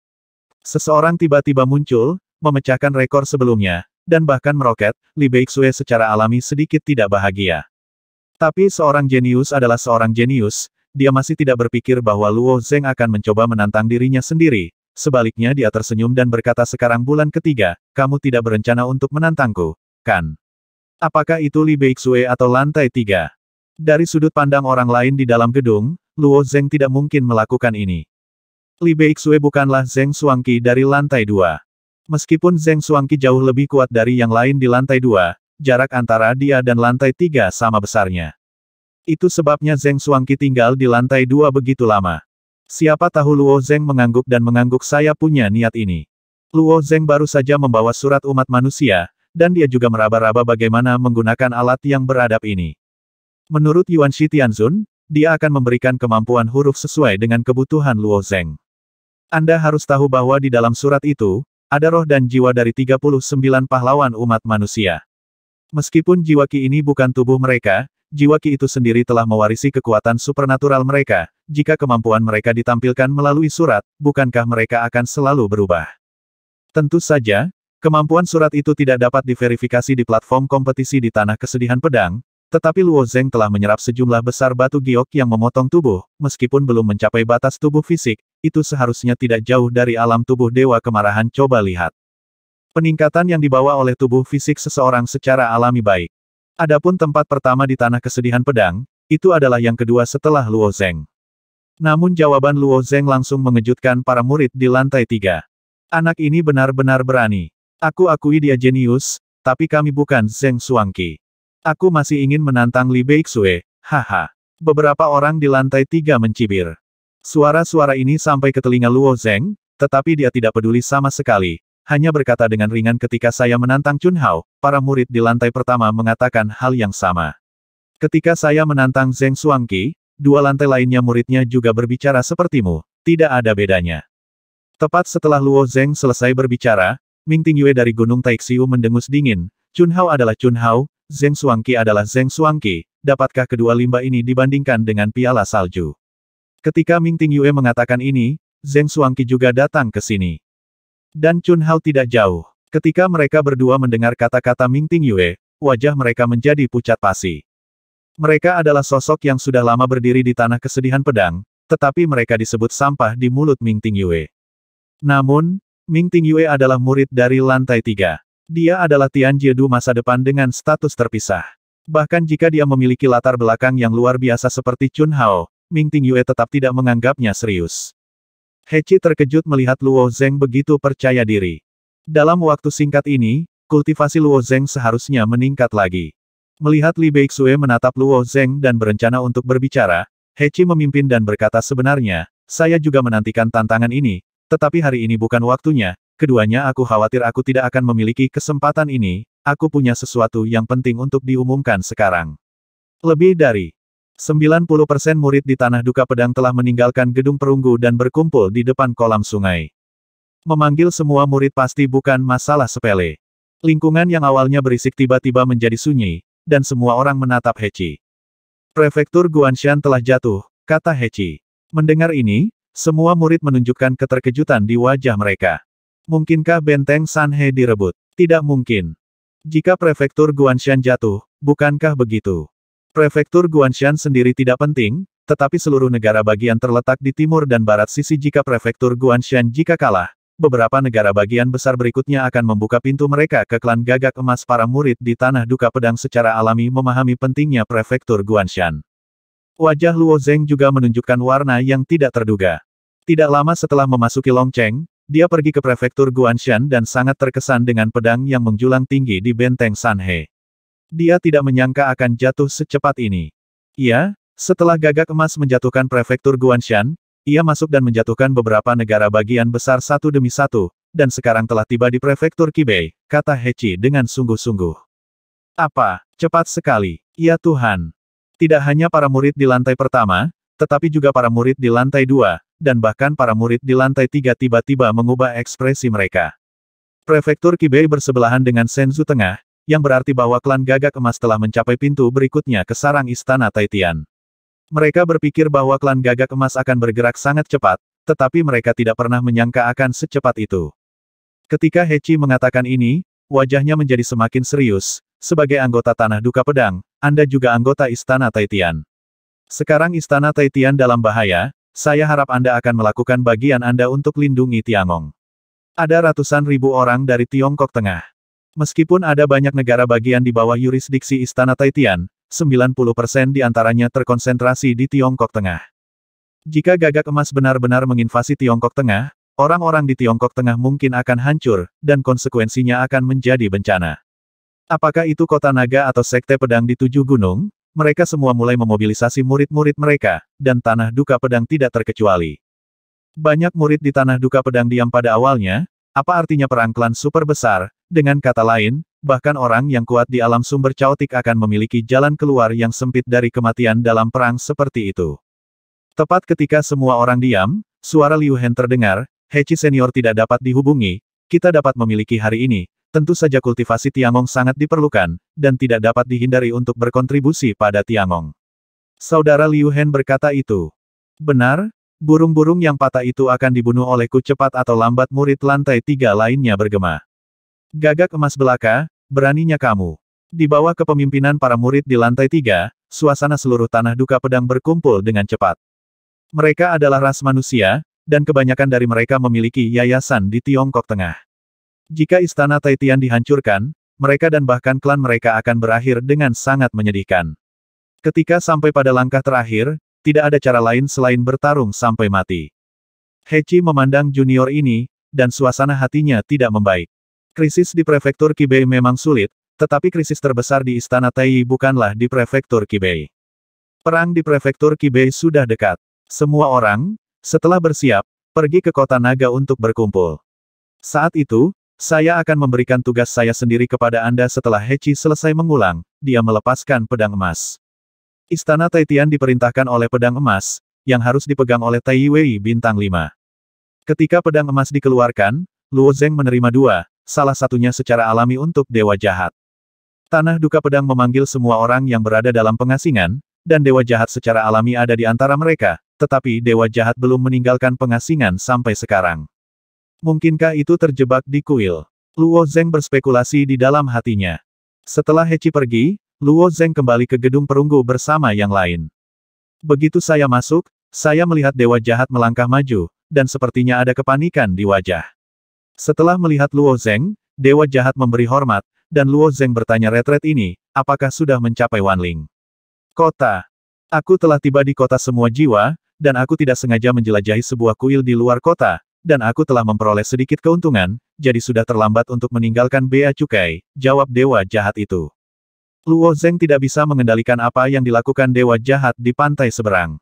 Seseorang tiba-tiba muncul, memecahkan rekor sebelumnya, dan bahkan meroket, Li Beixue secara alami sedikit tidak bahagia. Tapi seorang jenius adalah seorang jenius, dia masih tidak berpikir bahwa Luo Zeng akan mencoba menantang dirinya sendiri. Sebaliknya dia tersenyum dan berkata, sekarang bulan ketiga, kamu tidak berencana untuk menantangku, kan? Apakah itu Li Beixue atau lantai 3? Dari sudut pandang orang lain di dalam gedung, Luo Zeng tidak mungkin melakukan ini. Li Beixue bukanlah Zeng Xuangqi dari lantai 2. Meskipun Zeng Xuangqi jauh lebih kuat dari yang lain di lantai 2, jarak antara dia dan lantai 3 sama besarnya. Itu sebabnya Zeng Xuangqi tinggal di lantai 2 begitu lama. Siapa tahu Luo Zeng mengangguk dan mengangguk, saya punya niat ini. Luo Zeng baru saja membawa surat umat manusia, dan dia juga meraba-raba bagaimana menggunakan alat yang beradab ini. Menurut Yuan Shi Tianzun, dia akan memberikan kemampuan huruf sesuai dengan kebutuhan Luo Zeng. Anda harus tahu bahwa di dalam surat itu, ada roh dan jiwa dari 39 pahlawan umat manusia. Meskipun jiwa Qi ini bukan tubuh mereka, jiwa Qi itu sendiri telah mewarisi kekuatan supernatural mereka. Jika kemampuan mereka ditampilkan melalui surat, bukankah mereka akan selalu berubah? Tentu saja, kemampuan surat itu tidak dapat diverifikasi di platform kompetisi di Tanah Kesedihan Pedang, tetapi Luo Zeng telah menyerap sejumlah besar batu giok yang memotong tubuh, meskipun belum mencapai batas tubuh fisik, itu seharusnya tidak jauh dari alam tubuh Dewa Kemarahan. Coba lihat. Peningkatan yang dibawa oleh tubuh fisik seseorang secara alami baik. Adapun tempat pertama di Tanah Kesedihan Pedang, itu adalah yang kedua setelah Luo Zeng. Namun jawaban Luo Zeng langsung mengejutkan para murid di lantai 3. Anak ini benar-benar berani. Aku akui dia jenius, tapi kami bukan Zeng Xuangqi. Aku masih ingin menantang Li Beixue, haha. Beberapa orang di lantai 3 mencibir. Suara-suara ini sampai ke telinga Luo Zeng, tetapi dia tidak peduli sama sekali. hanya berkata dengan ringan ketika saya menantang Chun Hao, para murid di lantai pertama mengatakan hal yang sama. Ketika saya menantang Zheng Xuangqi, dua lantai lainnya muridnya juga berbicara sepertimu, tidak ada bedanya. Tepat setelah Luo Zheng selesai berbicara, Ming Tingyue dari Gunung Taixiu mendengus dingin, Chun Hao adalah Chun Hao, Zheng Xuangqi adalah Zheng Xuangqi, dapatkah kedua limbah ini dibandingkan dengan piala salju? Ketika Ming Tingyue mengatakan ini, Zheng Xuangqi juga datang ke sini. Dan Chun Hao tidak jauh. Ketika mereka berdua mendengar kata-kata Ming Tingyue, wajah mereka menjadi pucat pasi. Mereka adalah sosok yang sudah lama berdiri di tanah kesedihan pedang, tetapi mereka disebut sampah di mulut Ming Tingyue. Namun, Ming Tingyue adalah murid dari lantai 3. Dia adalah Tian Jiedu masa depan dengan status terpisah. Bahkan jika dia memiliki latar belakang yang luar biasa seperti Chun Hao, Ming Tingyue tetap tidak menganggapnya serius. He Qi terkejut melihat Luo Zheng begitu percaya diri. Dalam waktu singkat ini, kultivasi Luo Zheng seharusnya meningkat lagi. Melihat Li Beixue menatap Luo Zheng dan berencana untuk berbicara, He Qi memimpin dan berkata sebenarnya, saya juga menantikan tantangan ini, tetapi hari ini bukan waktunya, keduanya aku khawatir aku tidak akan memiliki kesempatan ini, aku punya sesuatu yang penting untuk diumumkan sekarang. Lebih dari 90% murid di Tanah Duka Pedang telah meninggalkan gedung perunggu dan berkumpul di depan kolam sungai. Memanggil semua murid pasti bukan masalah sepele. Lingkungan yang awalnya berisik tiba-tiba menjadi sunyi, dan semua orang menatap He Qi. Prefektur Guanshan telah jatuh, kata He Qi. Mendengar ini, semua murid menunjukkan keterkejutan di wajah mereka. Mungkinkah benteng Sanhe direbut? Tidak mungkin. Jika prefektur Guanshan jatuh, bukankah begitu? Prefektur Guanshan sendiri tidak penting, tetapi seluruh negara bagian terletak di timur dan barat sisi. Jika prefektur Guanshan jika kalah, beberapa negara bagian besar berikutnya akan membuka pintu mereka ke klan Gagak Emas. Para murid di Tanah Duka Pedang secara alami memahami pentingnya prefektur Guanshan. Wajah Luo Zheng juga menunjukkan warna yang tidak terduga. Tidak lama setelah memasuki Longcheng, dia pergi ke prefektur Guanshan dan sangat terkesan dengan pedang yang menjulang tinggi di benteng Sanhe. Dia tidak menyangka akan jatuh secepat ini. Ia, setelah Gagak Emas menjatuhkan prefektur Guanshan, ia masuk dan menjatuhkan beberapa negara bagian besar satu demi satu, dan sekarang telah tiba di prefektur Qibei, kata He Qi dengan sungguh-sungguh. Apa, cepat sekali, ya Tuhan. Tidak hanya para murid di lantai pertama, tetapi juga para murid di lantai 2, dan bahkan para murid di lantai 3 tiba-tiba mengubah ekspresi mereka. Prefektur Qibei bersebelahan dengan Senzu Tengah, yang berarti bahwa klan Gagak Emas telah mencapai pintu berikutnya ke sarang Istana Taitian. Mereka berpikir bahwa klan Gagak Emas akan bergerak sangat cepat, tetapi mereka tidak pernah menyangka akan secepat itu. Ketika He Qi mengatakan ini, wajahnya menjadi semakin serius. Sebagai anggota Tanah Duka Pedang, Anda juga anggota Istana Taitian. Sekarang Istana Taitian dalam bahaya, saya harap Anda akan melakukan bagian Anda untuk lindungi Tiangong. Ada ratusan ribu orang dari Tiongkok Tengah. Meskipun ada banyak negara bagian di bawah yurisdiksi Istana Taitian, 90% di antaranya terkonsentrasi di Tiongkok Tengah. Jika Gagak Emas benar-benar menginvasi Tiongkok Tengah, orang-orang di Tiongkok Tengah mungkin akan hancur, dan konsekuensinya akan menjadi bencana. Apakah itu kota naga atau sekte pedang di 7 gunung? Mereka semua mulai memobilisasi murid-murid mereka, dan Tanah Duka Pedang tidak terkecuali. Banyak murid di Tanah Duka Pedang diam pada awalnya. Apa artinya perang klan super besar? Dengan kata lain, bahkan orang yang kuat di alam sumber caotik akan memiliki jalan keluar yang sempit dari kematian dalam perang seperti itu. Tepat ketika semua orang diam, suara Liu Hen terdengar, He Qi senior tidak dapat dihubungi, kita dapat memiliki hari ini, tentu saja kultivasi Tiangong sangat diperlukan, dan tidak dapat dihindari untuk berkontribusi pada Tiangong. Saudara Liu Hen berkata itu. Benar, burung-burung yang patah itu akan dibunuh olehku cepat atau lambat. Murid lantai 3 lainnya bergema. Gagak Emas belaka, beraninya kamu. Di bawah kepemimpinan para murid di lantai 3, suasana seluruh Tanah Duka Pedang berkumpul dengan cepat. Mereka adalah ras manusia, dan kebanyakan dari mereka memiliki yayasan di Tiongkok Tengah. Jika Istana Taitian dihancurkan, mereka dan bahkan klan mereka akan berakhir dengan sangat menyedihkan. Ketika sampai pada langkah terakhir, tidak ada cara lain selain bertarung sampai mati. He Qi memandang junior ini, dan suasana hatinya tidak membaik. Krisis di prefektur Qibei memang sulit, tetapi krisis terbesar di Istana Taiyi bukanlah di prefektur Qibei. Perang di prefektur Qibei sudah dekat. Semua orang, setelah bersiap, pergi ke kota naga untuk berkumpul. Saat itu, Saya akan memberikan tugas saya sendiri kepada Anda setelah Hechi selesai mengulang, dia melepaskan pedang emas. Istana Taitian diperintahkan oleh pedang emas, yang harus dipegang oleh Tai Wei bintang 5. Ketika pedang emas dikeluarkan, Luo Zeng menerima dua, salah satunya secara alami untuk Dewa Jahat. Tanah duka pedang memanggil semua orang yang berada dalam pengasingan, dan Dewa Jahat secara alami ada di antara mereka, tetapi Dewa Jahat belum meninggalkan pengasingan sampai sekarang. Mungkinkah itu terjebak di kuil? Luo Zeng berspekulasi di dalam hatinya. Setelah Hechi pergi, Luo Zeng kembali ke gedung perunggu bersama yang lain. Begitu saya masuk, saya melihat Dewa Jahat melangkah maju, dan sepertinya ada kepanikan di wajah. Setelah melihat Luo Zeng, Dewa Jahat memberi hormat, dan Luo Zeng bertanya retret ini, apakah sudah mencapai Wanling? Kota. Aku telah tiba di kota semua jiwa, dan aku tidak sengaja menjelajahi sebuah kuil di luar kota, dan aku telah memperoleh sedikit keuntungan, jadi sudah terlambat untuk meninggalkan bea cukai, jawab Dewa Jahat itu. Luo Zeng tidak bisa mengendalikan apa yang dilakukan Dewa Jahat di pantai seberang.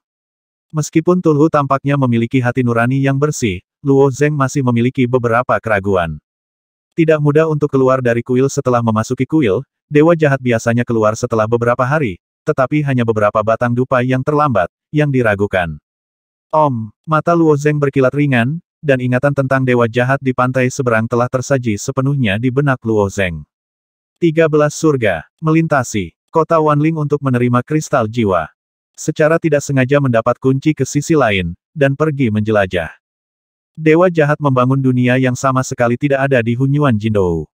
Meskipun Tulhu tampaknya memiliki hati nurani yang bersih, Luo Zeng masih memiliki beberapa keraguan. Tidak mudah untuk keluar dari kuil setelah memasuki kuil, Dewa Jahat biasanya keluar setelah beberapa hari, tetapi hanya beberapa batang dupa yang terlambat, yang diragukan. Mata Luo Zeng berkilat ringan, dan ingatan tentang Dewa Jahat di pantai seberang telah tersaji sepenuhnya di benak Luo Zeng. 13 surga, melintasi kota Wanling untuk menerima kristal jiwa. Secara tidak sengaja mendapat kunci ke sisi lain, dan pergi menjelajah. Dewa Jahat membangun dunia yang sama sekali tidak ada di Hunyuan Jindou.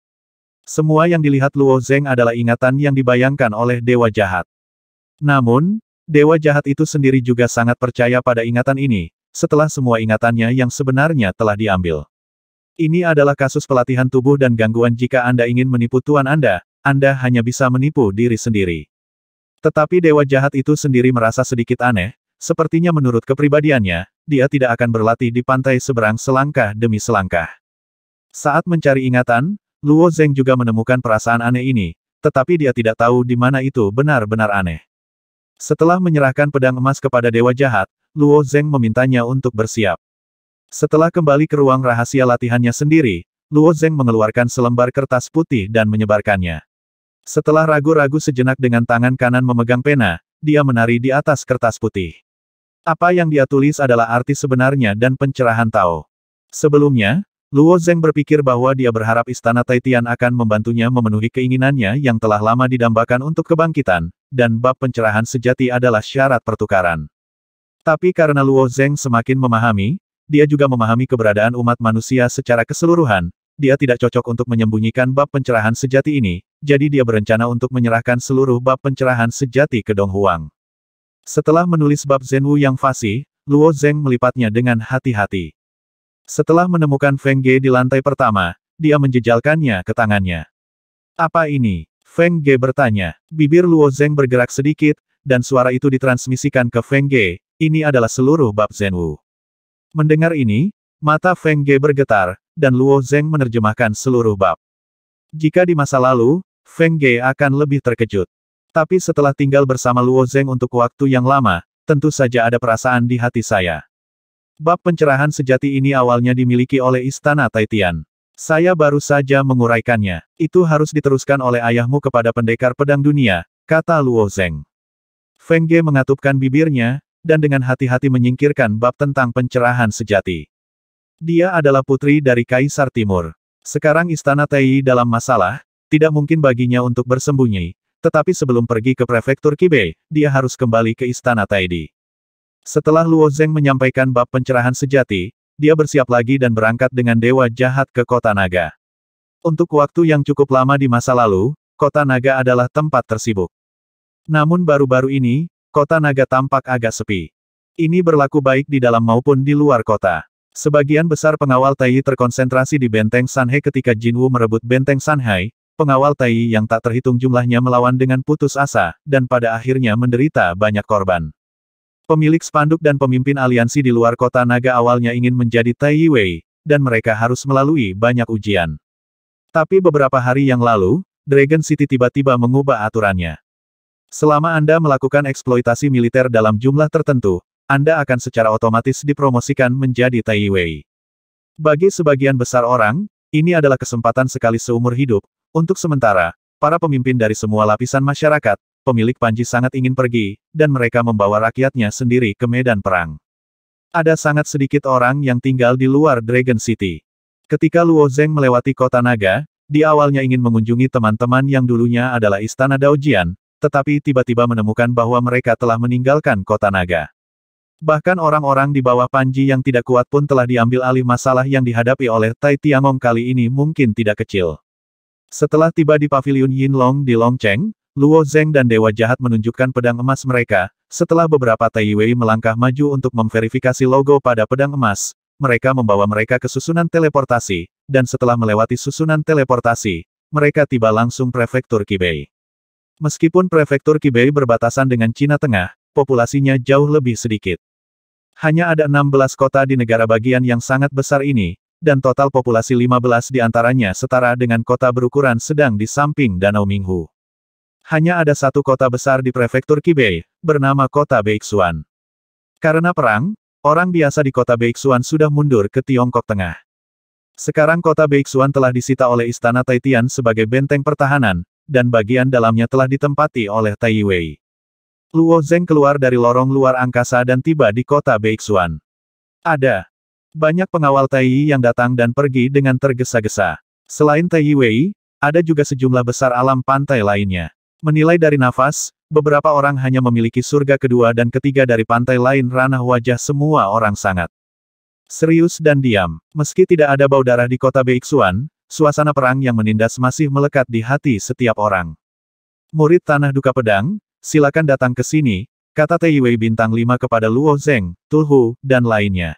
Semua yang dilihat Luo Zeng adalah ingatan yang dibayangkan oleh Dewa Jahat. Namun, Dewa Jahat itu sendiri juga sangat percaya pada ingatan ini, setelah semua ingatannya yang sebenarnya telah diambil. Ini adalah kasus pelatihan tubuh dan gangguan jika Anda ingin menipu Tuan Anda hanya bisa menipu diri sendiri. Tetapi Dewa Jahat itu sendiri merasa sedikit aneh, sepertinya menurut kepribadiannya, dia tidak akan berlatih di pantai seberang selangkah demi selangkah. Saat mencari ingatan, Luo Zeng juga menemukan perasaan aneh ini, tetapi dia tidak tahu di mana itu benar-benar aneh. Setelah menyerahkan pedang emas kepada Dewa Jahat, Luo Zeng memintanya untuk bersiap. Setelah kembali ke ruang rahasia latihannya sendiri, Luo Zeng mengeluarkan selembar kertas putih dan menyebarkannya. Setelah ragu-ragu sejenak dengan tangan kanan memegang pena, dia menari di atas kertas putih. Apa yang dia tulis adalah arti sebenarnya dan pencerahan Tao. Sebelumnya, Luo Zeng berpikir bahwa dia berharap Istana Taitian akan membantunya memenuhi keinginannya yang telah lama didambakan untuk kebangkitan, dan bab pencerahan sejati adalah syarat pertukaran. Tapi karena Luo Zeng semakin memahami, dia juga memahami keberadaan umat manusia secara keseluruhan, dia tidak cocok untuk menyembunyikan bab pencerahan sejati ini, jadi dia berencana untuk menyerahkan seluruh bab pencerahan sejati ke Dong Huang. Setelah menulis bab Zhenwu yang fasih, Luo Zeng melipatnya dengan hati-hati. Setelah menemukan Feng Ge di lantai pertama, dia menjejalkannya ke tangannya. Apa ini? Feng Ge bertanya. Bibir Luo Zeng bergerak sedikit, dan suara itu ditransmisikan ke Feng Ge. Ini adalah seluruh bab Zhenwu. Mendengar ini, mata Feng Ge bergetar, dan Luo Zeng menerjemahkan seluruh bab. Jika di masa lalu, Feng Ge akan lebih terkejut. Tapi setelah tinggal bersama Luo Zeng untuk waktu yang lama, tentu saja ada perasaan di hati saya. Bab pencerahan sejati ini awalnya dimiliki oleh Istana Taitian. Saya baru saja menguraikannya. Itu harus diteruskan oleh ayahmu kepada pendekar pedang dunia, kata Luo Zeng. Feng Ge mengatupkan bibirnya, dan dengan hati-hati menyingkirkan bab tentang pencerahan sejati. Dia adalah putri dari Kaisar Timur. Sekarang Istana Tai dalam masalah, tidak mungkin baginya untuk bersembunyi, tetapi sebelum pergi ke prefektur Qibei, dia harus kembali ke Istana Taidi. Setelah Luo Zeng menyampaikan bab pencerahan sejati, dia bersiap lagi dan berangkat dengan Dewa Jahat ke Kota Naga. Untuk waktu yang cukup lama di masa lalu, Kota Naga adalah tempat tersibuk. Namun baru-baru ini, Kota Naga tampak agak sepi. Ini berlaku baik di dalam maupun di luar kota. Sebagian besar pengawal Tai terkonsentrasi di Benteng Sanhe ketika Jinwu merebut Benteng Sanhai, pengawal Tai yang tak terhitung jumlahnya melawan dengan putus asa, dan pada akhirnya menderita banyak korban. Pemilik spanduk dan pemimpin aliansi di luar Kota Naga awalnya ingin menjadi Tai Wei, dan mereka harus melalui banyak ujian. Tapi beberapa hari yang lalu, Dragon City tiba-tiba mengubah aturannya. Selama Anda melakukan eksploitasi militer dalam jumlah tertentu, Anda akan secara otomatis dipromosikan menjadi Tai Wei. Bagi sebagian besar orang, Ini adalah kesempatan sekali seumur hidup. Untuk sementara, para pemimpin dari semua lapisan masyarakat, pemilik Panji sangat ingin pergi, dan mereka membawa rakyatnya sendiri ke medan perang. Ada sangat sedikit orang yang tinggal di luar Dragon City. Ketika Luo Zeng melewati kota naga, dia awalnya ingin mengunjungi teman-teman yang dulunya adalah Istana Daojian, tetapi tiba-tiba menemukan bahwa mereka telah meninggalkan kota naga. Bahkan orang-orang di bawah Panji yang tidak kuat pun telah diambil alih. Masalah yang dihadapi oleh Tai Tiangong kali ini mungkin tidak kecil. Setelah tiba di paviliun Yinlong di Longcheng, Luo Zeng dan Dewa Jahat menunjukkan pedang emas mereka. Setelah beberapa Tai Wei melangkah maju untuk memverifikasi logo pada pedang emas, mereka membawa mereka ke susunan teleportasi, dan setelah melewati susunan teleportasi, mereka tiba langsung prefektur Qibei. Meskipun prefektur Qibei berbatasan dengan Cina Tengah, populasinya jauh lebih sedikit. Hanya ada 16 kota di negara bagian yang sangat besar ini, dan total populasi 15 di antaranya setara dengan kota berukuran sedang di samping Danau Minghu. Hanya ada satu kota besar di prefektur Qibei, bernama kota Beixuan. Karena perang, orang biasa di kota Beixuan sudah mundur ke Tiongkok Tengah. Sekarang kota Beixuan telah disita oleh Istana Taitian sebagai benteng pertahanan, dan bagian dalamnya telah ditempati oleh Tai Wei. Luo Zeng keluar dari lorong luar angkasa dan tiba di kota Beixuan. Ada banyak pengawal Tai Yi yang datang dan pergi dengan tergesa-gesa. Selain Tai Wei, ada juga sejumlah besar alam pantai lainnya. Menilai dari nafas, beberapa orang hanya memiliki surga kedua dan ketiga dari pantai lain. Ranah wajah semua orang sangat serius dan diam. Meski tidak ada bau darah di kota Beixuan, suasana perang yang menindas masih melekat di hati setiap orang. Murid Tanah Duka Pedang, silakan datang ke sini, kata Tai Wei bintang 5 kepada Luo Zeng, Tulhu, dan lainnya.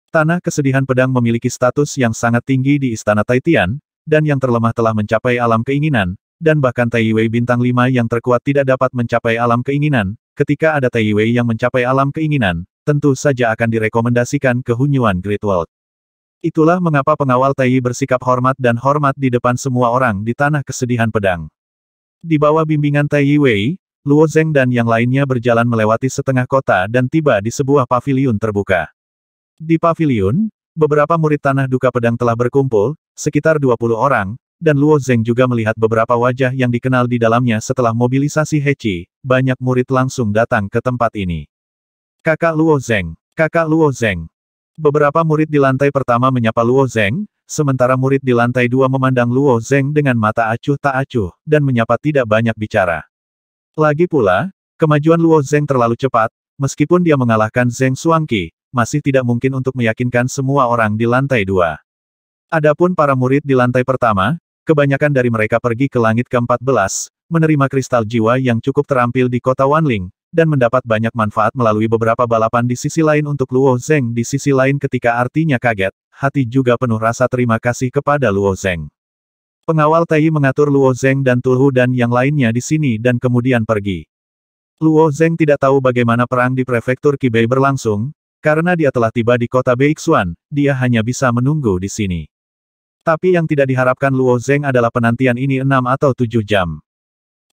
Tanah Kesedihan Pedang memiliki status yang sangat tinggi di Istana Taitian, dan yang terlemah telah mencapai alam keinginan, dan bahkan Tai Wei bintang 5 yang terkuat tidak dapat mencapai alam keinginan. Ketika ada Tai Wei yang mencapai alam keinginan, tentu saja akan direkomendasikan ke Hunyuan Great World. Itulah mengapa pengawal Tai Yi bersikap hormat dan hormat di depan semua orang di Tanah Kesedihan Pedang. Di bawah bimbingan Tai Wei, Luo Zeng dan yang lainnya berjalan melewati setengah kota dan tiba di sebuah paviliun terbuka. Di paviliun, beberapa murid Tanah Duka Pedang telah berkumpul, sekitar 20 orang, dan Luo Zeng juga melihat beberapa wajah yang dikenal di dalamnya. Setelah mobilisasi Hechi, banyak murid langsung datang ke tempat ini. Kakak Luo Zeng, Kakak Luo Zeng. Beberapa murid di lantai pertama menyapa Luo Zeng, sementara murid di lantai 2 memandang Luo Zeng dengan mata acuh tak acuh, dan menyapa tidak banyak bicara. Lagi pula, kemajuan Luo Zeng terlalu cepat, meskipun dia mengalahkan Zeng Xuangqi, masih tidak mungkin untuk meyakinkan semua orang di lantai 2. Adapun para murid di lantai pertama, kebanyakan dari mereka pergi ke langit ke-14, menerima kristal jiwa yang cukup terampil di kota Wanling, dan mendapat banyak manfaat melalui beberapa balapan di sisi lain untuk Luo Zeng. Di sisi lain ketika artinya kaget, hati juga penuh rasa terima kasih kepada Luo Zeng. Pengawal Tai Yi mengatur Luo Zeng dan Tulhu dan yang lainnya di sini dan kemudian pergi. Luo Zeng tidak tahu bagaimana perang di prefektur Qibei berlangsung, karena dia telah tiba di kota Beixuan, dia hanya bisa menunggu di sini. Tapi yang tidak diharapkan Luo Zeng adalah penantian ini 6 atau 7 jam.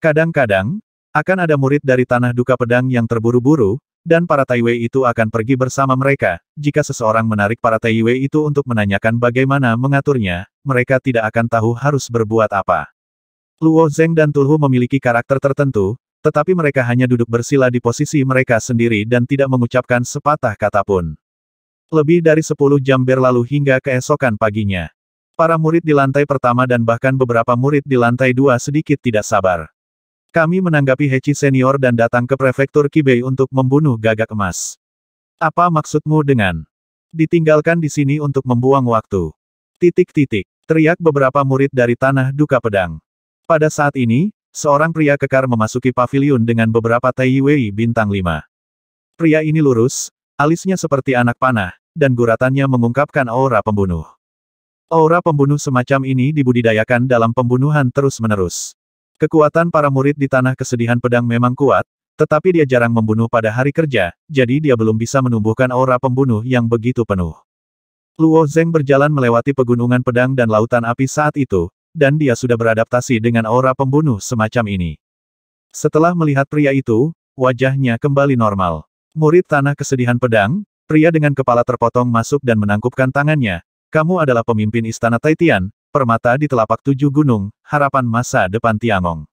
Kadang-kadang, akan ada murid dari Tanah Duka Pedang yang terburu-buru, dan para Tai Wei itu akan pergi bersama mereka. Jika seseorang menarik para Tai Wei itu untuk menanyakan bagaimana mengaturnya, mereka tidak akan tahu harus berbuat apa. Luo Zeng dan Tulhu memiliki karakter tertentu, tetapi mereka hanya duduk bersila di posisi mereka sendiri dan tidak mengucapkan sepatah kata pun. Lebih dari 10 jam berlalu hingga keesokan paginya. Para murid di lantai pertama dan bahkan beberapa murid di lantai 2 sedikit tidak sabar. Kami menanggapi Hechi Senior dan datang ke prefektur Qibei untuk membunuh Gagak Emas. Apa maksudmu dengan ditinggalkan di sini untuk membuang waktu? Teriak beberapa murid dari Tanah Duka Pedang. Pada saat ini, seorang pria kekar memasuki paviliun dengan beberapa Tai Wei bintang 5. Pria ini lurus, alisnya seperti anak panah, dan guratannya mengungkapkan aura pembunuh. Aura pembunuh semacam ini dibudidayakan dalam pembunuhan terus-menerus. Kekuatan para murid di Tanah Kesedihan Pedang memang kuat, tetapi dia jarang membunuh pada hari kerja, jadi dia belum bisa menumbuhkan aura pembunuh yang begitu penuh. Luo Zeng berjalan melewati pegunungan pedang dan lautan api saat itu, dan dia sudah beradaptasi dengan aura pembunuh semacam ini. Setelah melihat pria itu, wajahnya kembali normal. Murid Tanah Kesedihan Pedang, pria dengan kepala terpotong masuk dan menangkupkan tangannya, Kamu adalah pemimpin Istana Taitian, permata di telapak 7 gunung, harapan masa depan Tiangong.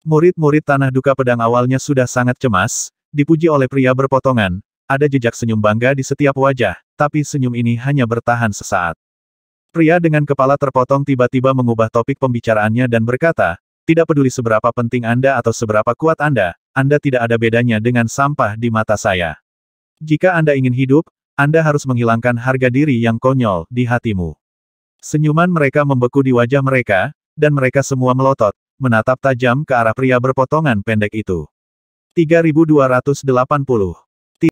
Murid-murid Tanah Duka Pedang awalnya sudah sangat cemas, dipuji oleh pria berpotongan, ada jejak senyum bangga di setiap wajah, tapi senyum ini hanya bertahan sesaat. Pria dengan kepala terpotong tiba-tiba mengubah topik pembicaraannya dan berkata, tidak peduli seberapa penting Anda atau seberapa kuat Anda tidak ada bedanya dengan sampah di mata saya. Jika Anda ingin hidup, Anda harus menghilangkan harga diri yang konyol di hatimu. Senyuman mereka membeku di wajah mereka, dan mereka semua melotot, menatap tajam ke arah pria berpotongan pendek itu. 3280